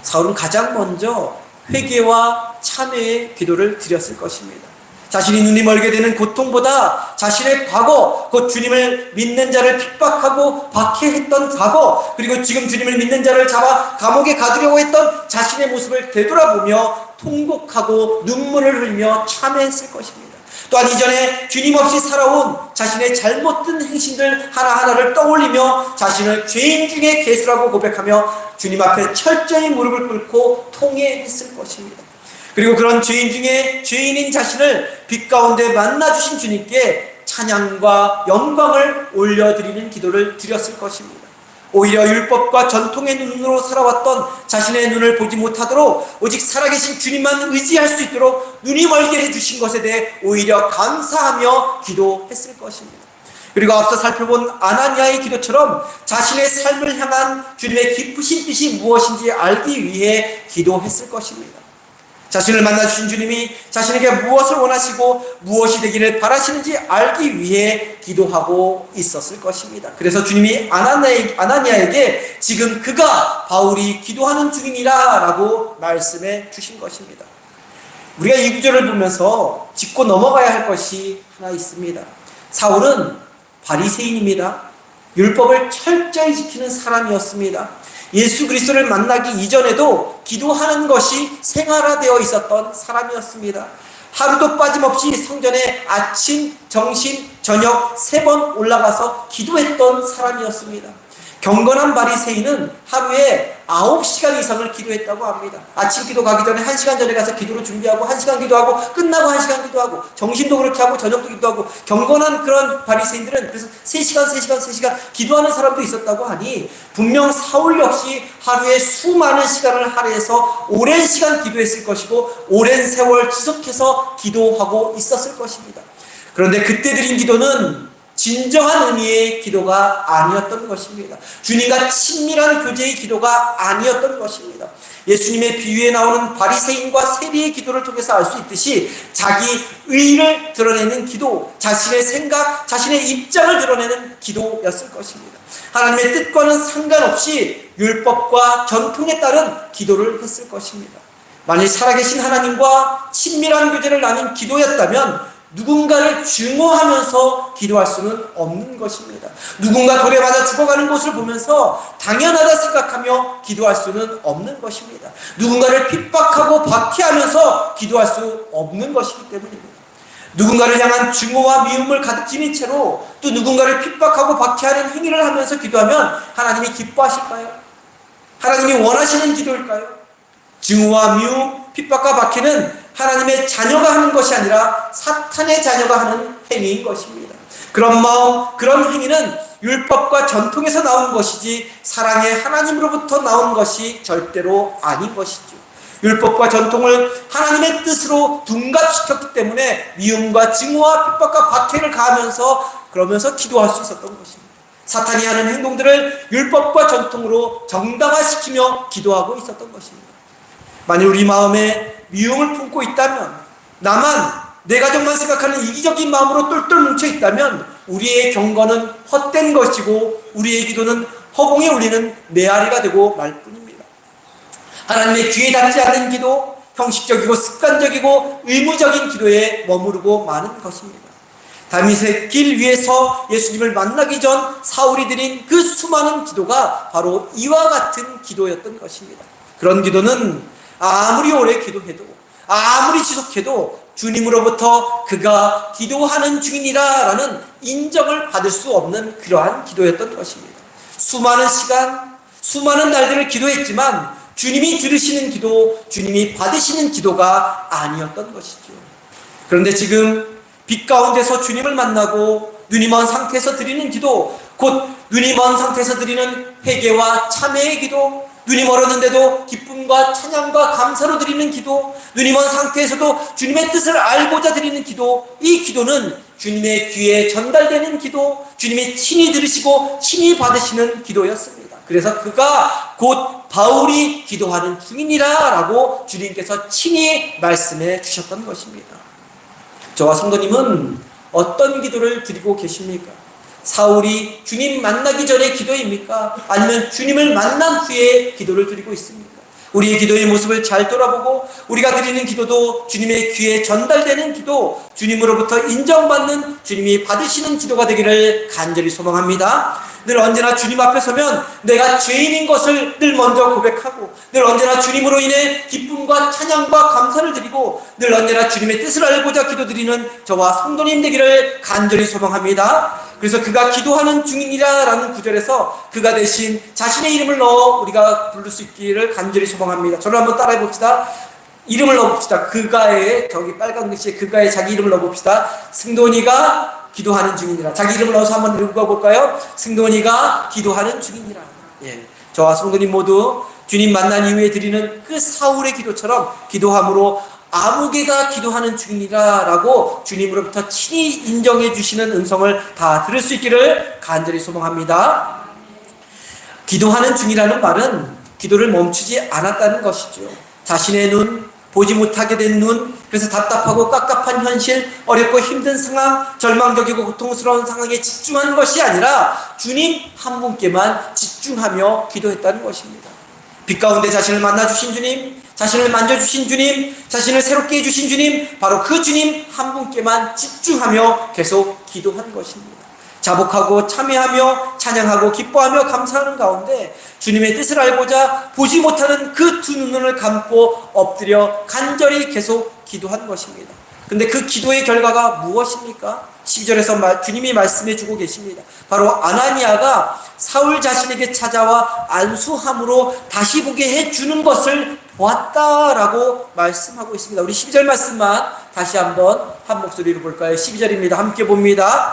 사울은 가장 먼저 회개와 참회의 기도를 드렸을 것입니다. 자신이 눈이 멀게 되는 고통보다 자신의 과거, 곧 주님을 믿는 자를 핍박하고 박해했던 과거, 그리고 지금 주님을 믿는 자를 잡아 감옥에 가두려고 했던 자신의 모습을 되돌아보며 통곡하고 눈물을 흘리며 참회했을 것입니다. 또한 이전에 주님 없이 살아온 자신의 잘못된 행신들 하나하나를 떠올리며 자신을 죄인 중에 괴수라고 고백하며 주님 앞에 철저히 무릎을 꿇고 통회했을 것입니다. 그리고 그런 죄인 중에 죄인인 자신을 빛 가운데 만나주신 주님께 찬양과 영광을 올려드리는 기도를 드렸을 것입니다. 오히려 율법과 전통의 눈으로 살아왔던 자신의 눈을 보지 못하도록 오직 살아계신 주님만 의지할 수 있도록 눈이 멀게 해주신 것에 대해 오히려 감사하며 기도했을 것입니다. 그리고 앞서 살펴본 아나니아의 기도처럼 자신의 삶을 향한 주님의 깊으신 뜻이 무엇인지 알기 위해 기도했을 것입니다. 자신을 만나주신 주님이 자신에게 무엇을 원하시고 무엇이 되기를 바라시는지 알기 위해 기도하고 있었을 것입니다. 그래서 주님이 아나니아에게 지금 그가 바울이 기도하는 중이니라 라고 말씀해 주신 것입니다. 우리가 이 구절을 보면서 짚고 넘어가야 할 것이 하나 있습니다. 사울은 바리새인입니다. 율법을 철저히 지키는 사람이었습니다. 예수 그리스도를 만나기 이전에도 기도하는 것이 생활화되어 있었던 사람이었습니다. 하루도 빠짐없이 성전에 아침, 점심, 저녁 3번 올라가서 기도했던 사람이었습니다. 경건한 바리새인은 하루에 9시간 이상을 기도했다고 합니다. 아침 기도 가기 전에 1시간 전에 가서 기도를 준비하고 1시간 기도하고 끝나고 1시간 기도하고 점심도 그렇게 하고 저녁도 기도하고 경건한 그런 바리새인들은 그래서 3시간 기도하는 사람도 있었다고 하니 분명 사울 역시 하루에 수많은 시간을 할애해서 오랜 시간 기도했을 것이고 오랜 세월 지속해서 기도하고 있었을 것입니다. 그런데 그때 드린 기도는 진정한 의미의 기도가 아니었던 것입니다. 주님과 친밀한 교제의 기도가 아니었던 것입니다. 예수님의 비유에 나오는 바리새인과 세리의 기도를 통해서 알 수 있듯이 자기 의를 드러내는 기도, 자신의 생각, 자신의 입장을 드러내는 기도였을 것입니다. 하나님의 뜻과는 상관없이 율법과 전통에 따른 기도를 했을 것입니다. 만일 살아계신 하나님과 친밀한 교제를 나눈 기도였다면 누군가를 증오하면서 기도할 수는 없는 것입니다. 누군가 돌에 맞아 죽어가는 것을 보면서 당연하다 생각하며 기도할 수는 없는 것입니다. 누군가를 핍박하고 박해하면서 기도할 수 없는 것이기 때문입니다. 누군가를 향한 증오와 미움을 가득 지닌 채로 또 누군가를 핍박하고 박해하는 행위를 하면서 기도하면 하나님이 기뻐하실까요? 하나님이 원하시는 기도일까요? 증오와 미움, 핍박과 박해는 하나님의 자녀가 하는 것이 아니라 사탄의 자녀가 하는 행위인 것입니다. 그런 마음, 그런 행위는 율법과 전통에서 나온 것이지 사랑의 하나님으로부터 나온 것이 절대로 아닌 것이죠. 율법과 전통을 하나님의 뜻으로 둔갑시켰기 때문에 미움과 증오와 핍박과 박해를 가하면서 그러면서 기도할 수 있었던 것입니다. 사탄이 하는 행동들을 율법과 전통으로 정당화시키며 기도하고 있었던 것입니다. 만일 우리 마음에 미움을 품고 있다면, 나만, 내 가족만 생각하는 이기적인 마음으로 똘똘 뭉쳐 있다면 우리의 경건은 헛된 것이고 우리의 기도는 허공에 울리는 메아리가 되고 말 뿐입니다. 하나님의 귀에 닿지 않는 기도, 형식적이고 습관적이고 의무적인 기도에 머무르고 마는 것입니다. 다윗의 길 위에서 예수님을 만나기 전 사울이 드린 그 수많은 기도가 바로 이와 같은 기도였던 것입니다. 그런 기도는 아무리 오래 기도해도 아무리 지속해도 주님으로부터 그가 기도하는 중이니라 라는 인정을 받을 수 없는 그러한 기도였던 것입니다. 수많은 시간, 수많은 날들을 기도했지만 주님이 들으시는 기도, 주님이 받으시는 기도가 아니었던 것이죠. 그런데 지금 빛 가운데서 주님을 만나고 눈이 먼 상태에서 드리는 기도, 곧 눈이 먼 상태에서 드리는 회개와 참회의 기도, 눈이 멀었는데도 기쁨과 찬양과 감사로 드리는 기도, 눈이 먼 상태에서도 주님의 뜻을 알고자 드리는 기도, 이 기도는 주님의 귀에 전달되는 기도, 주님이 친히 들으시고 친히 받으시는 기도였습니다. 그래서 그가 곧 바울이 기도하는 중이니라 라고 주님께서 친히 말씀해 주셨던 것입니다. 저와 성도님은 어떤 기도를 드리고 계십니까? 사울이 주님 만나기 전에 기도입니까? 아니면 주님을 만난 후에 기도를 드리고 있습니까? 우리의 기도의 모습을 잘 돌아보고 우리가 드리는 기도도 주님의 귀에 전달되는 기도, 주님으로부터 인정받는, 주님이 받으시는 기도가 되기를 간절히 소망합니다. 늘 언제나 주님 앞에 서면 내가 죄인인 것을 늘 먼저 고백하고, 늘 언제나 주님으로 인해 기쁨과 찬양과 감사를 드리고, 늘 언제나 주님의 뜻을 알고자 기도드리는 저와 성도님 되기를 간절히 소망합니다. 그래서 그가 기도하는 중이니라 라는 구절에서 그가 대신 자신의 이름을 넣어 우리가 부를 수 있기를 간절히 소망합니다. 저를 한번 따라해 봅시다. 이름을 넣어봅시다. 그가의, 저기 빨간 글씨에 그가의 자기 이름을 넣어봅시다. 승돈이가 기도하는 중이니라. 자기 이름을 넣어서 한번 읽어볼까요? 승돈이가 기도하는 중이니라. 예, 저와 성도님 모두 주님 만난 이후에 드리는 그 사울의 기도처럼 기도함으로 아무개가 기도하는 중이니라 라고 주님으로부터 친히 인정해 주시는 음성을 다 들을 수 있기를 간절히 소망합니다. 기도하는 중이라는 말은 기도를 멈추지 않았다는 것이죠. 자신의 눈, 보지 못하게 된 눈, 그래서 답답하고 깝깝한 현실, 어렵고 힘든 상황, 절망적이고 고통스러운 상황에 집중하는 것이 아니라 주님 한 분께만 집중하며 기도했다는 것입니다. 빛 가운데 자신을 만나주신 주님, 자신을 만져주신 주님, 자신을 새롭게 해주신 주님, 바로 그 주님 한 분께만 집중하며 계속 기도한 것입니다. 자복하고 참회하며 찬양하고 기뻐하며 감사하는 가운데 주님의 뜻을 알고자 보지 못하는 그 두 눈을 감고 엎드려 간절히 계속 기도한 것입니다. 근데 그 기도의 결과가 무엇입니까? 12절에서 주님이 말씀해 주고 계십니다. 바로 아나니아가 사울 자신에게 찾아와 안수함으로 다시 보게 해주는 것을 보았다라고 말씀하고 있습니다. 우리 12절 말씀만 다시 한번 한 목소리로 볼까요? 12절입니다. 함께 봅니다.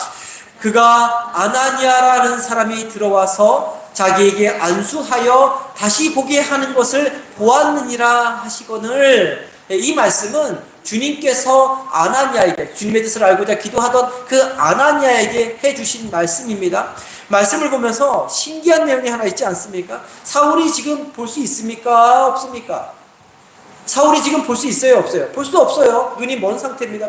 그가 아나니아라는 사람이 들어와서 자기에게 안수하여 다시 보게 하는 것을 보았느니라 하시거늘, 이 말씀은 주님께서 아나니아에게, 주님의 뜻을 알고자 기도하던 그 아나니아에게 해주신 말씀입니다. 말씀을 보면서 신기한 내용이 하나 있지 않습니까? 사울이 지금 볼 수 있습니까? 없습니까? 사울이 지금 볼 수 있어요? 없어요? 볼 수 없어요. 눈이 먼 상태입니다.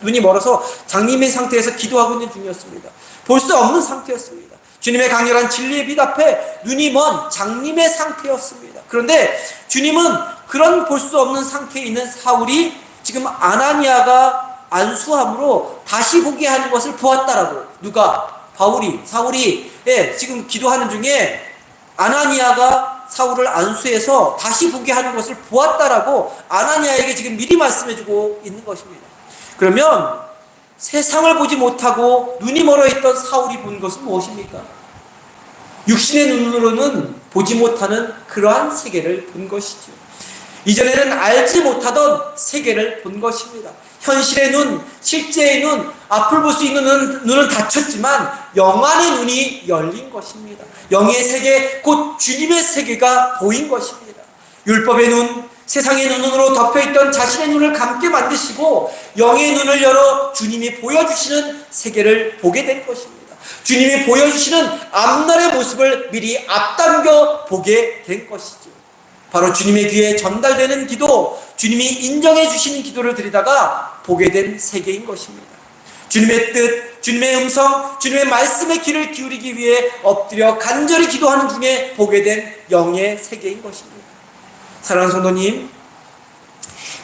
눈이 멀어서 장님의 상태에서 기도하고 있는 중이었습니다. 볼 수 없는 상태였습니다. 주님의 강렬한 진리의 빛 앞에 눈이 먼 장님의 상태였습니다. 그런데 주님은 그런 볼 수 없는 상태에 있는 사울이 지금 아나니아가 안수함으로 다시 보게 하는 것을 보았다라고. 누가? 사울이 지금 기도하는 중에 아나니아가 사울을 안수해서 다시 보게 하는 것을 보았다라고 아나니아에게 지금 미리 말씀해주고 있는 것입니다. 그러면 세상을 보지 못하고 눈이 멀어 있던 사울이 본 것은 무엇입니까? 육신의 눈으로는 보지 못하는 그러한 세계를 본 것이죠. 이전에는 알지 못하던 세계를 본 것입니다. 현실의 눈, 실제의 눈, 앞을 볼 수 있는 눈은 닫혔지만 영안의 눈이 열린 것입니다. 영의 세계, 곧 주님의 세계가 보인 것입니다. 율법의 눈, 세상의 눈으로 덮여있던 자신의 눈을 감게 만드시고 영의 눈을 열어 주님이 보여주시는 세계를 보게 된 것입니다. 주님이 보여주시는 앞날의 모습을 미리 앞당겨 보게 된 것이죠. 바로 주님의 귀에 전달되는 기도, 주님이 인정해 주시는 기도를 드리다가 보게 된 세계인 것입니다. 주님의 뜻, 주님의 음성, 주님의 말씀의 귀를 기울이기 위해 엎드려 간절히 기도하는 중에 보게 된 영의 세계인 것입니다. 사랑하는 성도님,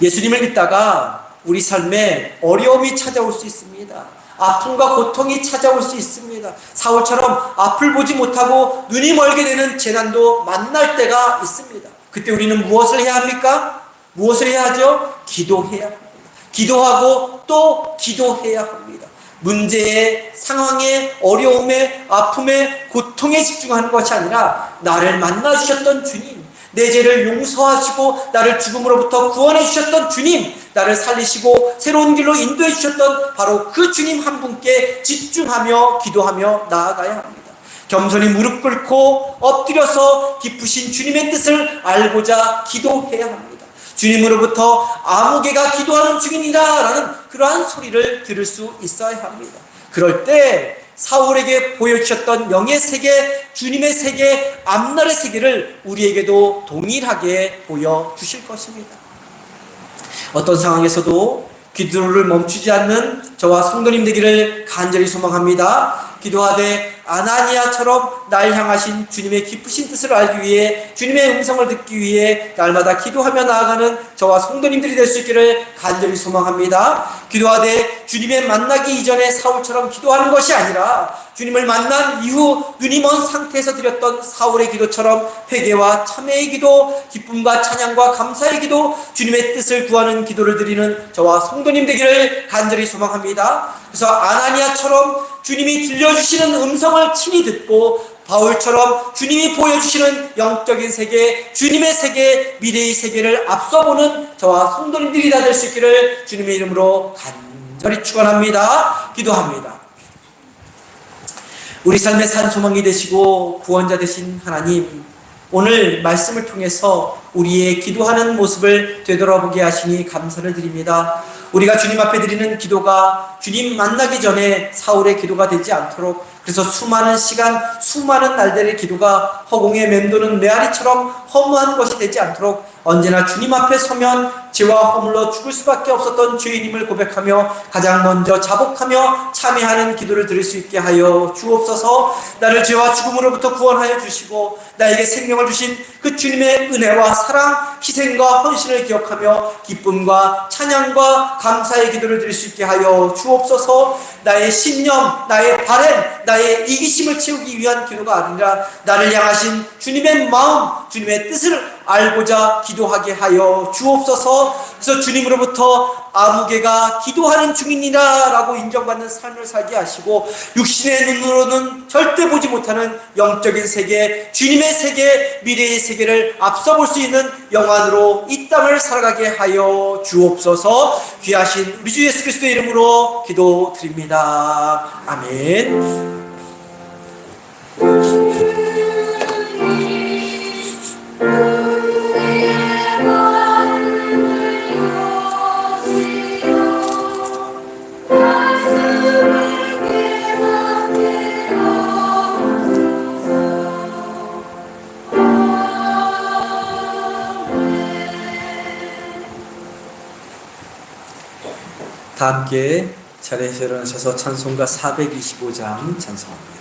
예수님을 믿다가 우리 삶에 어려움이 찾아올 수 있습니다. 아픔과 고통이 찾아올 수 있습니다. 사울처럼 앞을 보지 못하고 눈이 멀게 되는 재난도 만날 때가 있습니다. 그때 우리는 무엇을 해야 합니까? 무엇을 해야 하죠? 기도해야 합니다. 기도하고 또 기도해야 합니다. 문제의 상황에 어려움에 아픔에 고통에 집중하는 것이 아니라 나를 만나 주셨던 주님, 내 죄를 용서하시고 나를 죽음으로부터 구원해 주셨던 주님, 나를 살리시고 새로운 길로 인도해 주셨던 바로 그 주님 한 분께 집중하며 기도하며 나아가야 합니다. 겸손히 무릎 꿇고 엎드려서 깊으신 주님의 뜻을 알고자 기도해야 합니다. 주님으로부터 아무개가 기도하는 중이니라 라는 그러한 소리를 들을 수 있어야 합니다. 그럴 때 사울에게 보여주셨던 영의 세계, 주님의 세계, 앞날의 세계를 우리에게도 동일하게 보여주실 것입니다. 어떤 상황에서도 기도를 멈추지 않는 저와 성도님 되기를 간절히 소망합니다. 기도하되 아나니아처럼 날 향하신 주님의 깊으신 뜻을 알기 위해, 주님의 음성을 듣기 위해 날마다 기도하며 나아가는 저와 성도님들이 될 수 있기를 간절히 소망합니다. 기도하되 주님의 만나기 이전에 사울처럼 기도하는 것이 아니라 주님을 만난 이후 눈이 먼 상태에서 드렸던 사울의 기도처럼 회개와 참회의 기도, 기쁨과 찬양과 감사의 기도, 주님의 뜻을 구하는 기도를 드리는 저와 성도님 되기를 간절히 소망합니다. 그래서 아나니아처럼 주님이 들려주시는 음성을 친히 듣고 바울처럼 주님이 보여주시는 영적인 세계, 주님의 세계, 미래의 세계를 앞서보는 저와 성도님들이 다 될 수 있기를 주님의 이름으로 간절히 축원합니다. 기도합니다. 우리 삶의 산소망이 되시고 구원자 되신 하나님, 오늘 말씀을 통해서 우리의 기도하는 모습을 되돌아보게 하시니 감사를 드립니다. 우리가 주님 앞에 드리는 기도가 주님 만나기 전에 사울의 기도가 되지 않도록, 그래서 수많은 시간, 수많은 날들의 기도가 허공에 맴도는 메아리처럼 허무한 것이 되지 않도록 언제나 주님 앞에 서면 죄와 허물로 죽을 수밖에 없었던 죄인임을 고백하며 가장 먼저 자복하며 참회하는 기도를 드릴 수 있게 하여 주옵소서. 나를 죄와 죽음으로부터 구원하여 주시고 나에게 생명을 주신 그 주님의 은혜와 사랑, 희생과 헌신을 기억하며 기쁨과 찬양과 감사의 기도를 드릴 수 있게 하여 주옵소서. 나의 신념, 나의 바램, 나의 이기심을 채우기 위한 기도가 아니라 나를 향하신 주님의 마음, 주님의 뜻을 알고자 기도하게 하여 주옵소서. 그래서 주님으로부터 아무개가 기도하는 중이니라 라고 인정받는 삶을 살게 하시고 육신의 눈으로는 절대 보지 못하는 영적인 세계, 주님의 세계, 미래의 세계를 앞서 볼 수 있는 영안으로 이 땅을 살아가게 하여 주옵소서. 귀하신 우리 주 예수 그리스도의 이름으로 기도드립니다. 아멘. 다 함께 자리에서 일어나셔서 찬송가 425장 찬송합니다.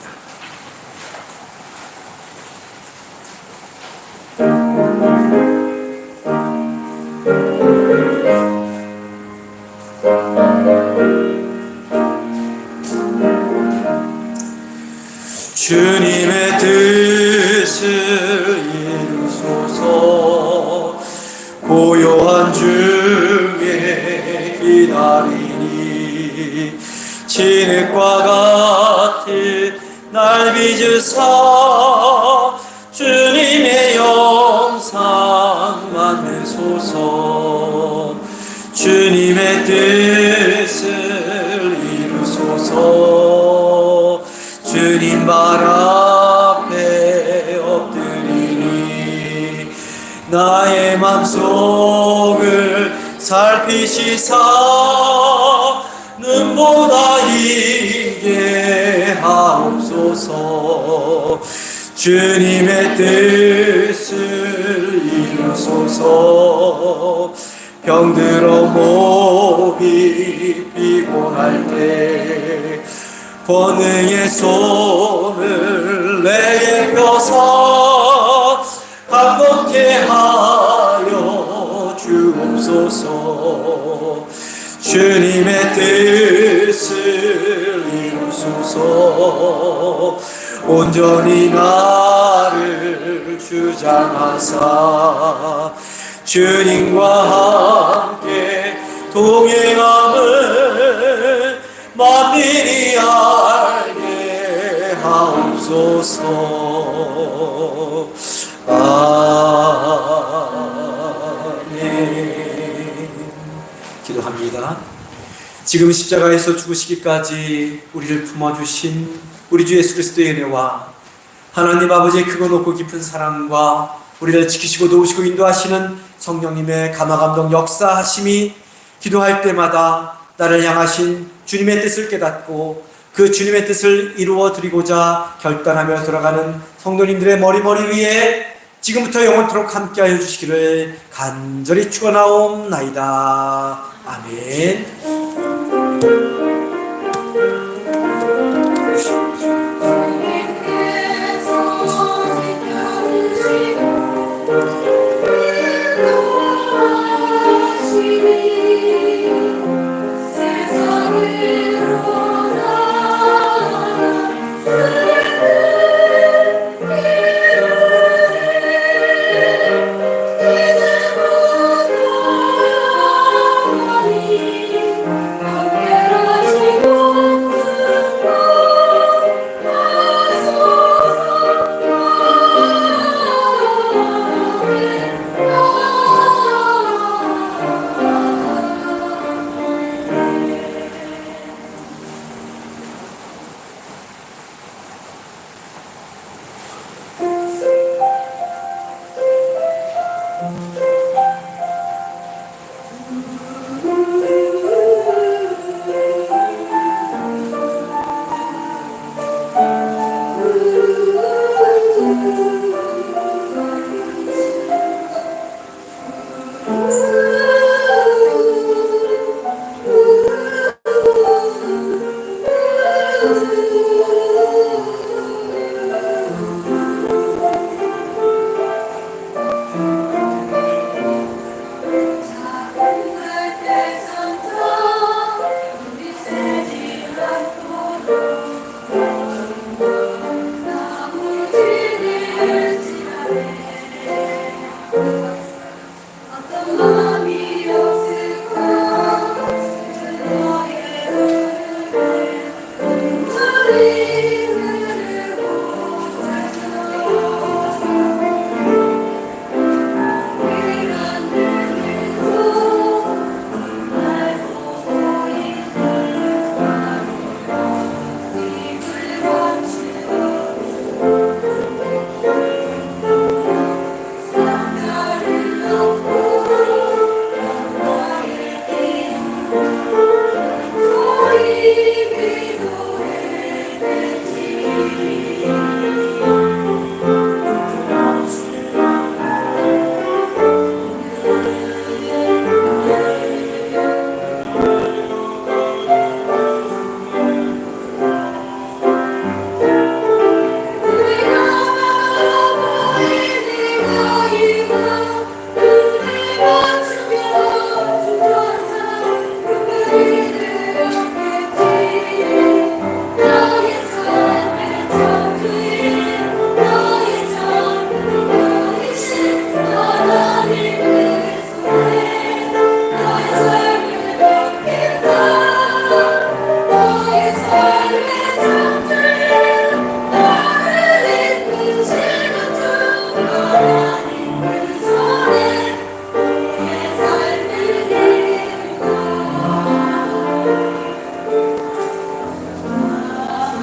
주님의 뜻을 이루소서. 고요한 중에 기다리니 진흙과 같은 날 빚으사 주님의 영상 만드소서. 주님의 뜻을 이루소서. 주님 발 앞에 엎드리니 나의 맘속을 살피시사 눈보다 이게 하옵소서. 주님의 뜻을 이루소서. 병들어 몸이 피곤할 때 권능의 손을 내게 펴서 감동케 하여 주옵소서. 주님의 뜻을 이루소서. 온전히 나를 주장하사 주님과 함께 동행함을 만민이 알게 하옵소서. 아멘. 기도합니다. 지금 십자가에서 죽으시기까지 우리를 품어주신 우리 주 예수 그리스도의 은혜와 하나님 아버지의 크고 높고 깊은 사랑과 우리를 지키시고 도우시고 인도하시는 성령님의 감화감동 역사하심이 기도할 때마다 나를 향하신 주님의 뜻을 깨닫고 그 주님의 뜻을 이루어 드리고자 결단하며 돌아가는 성도님들의 머리 위에 지금부터 영원토록 함께하여 주시기를 간절히 축원하옵나이다. 아멘. 나무 지를 지나네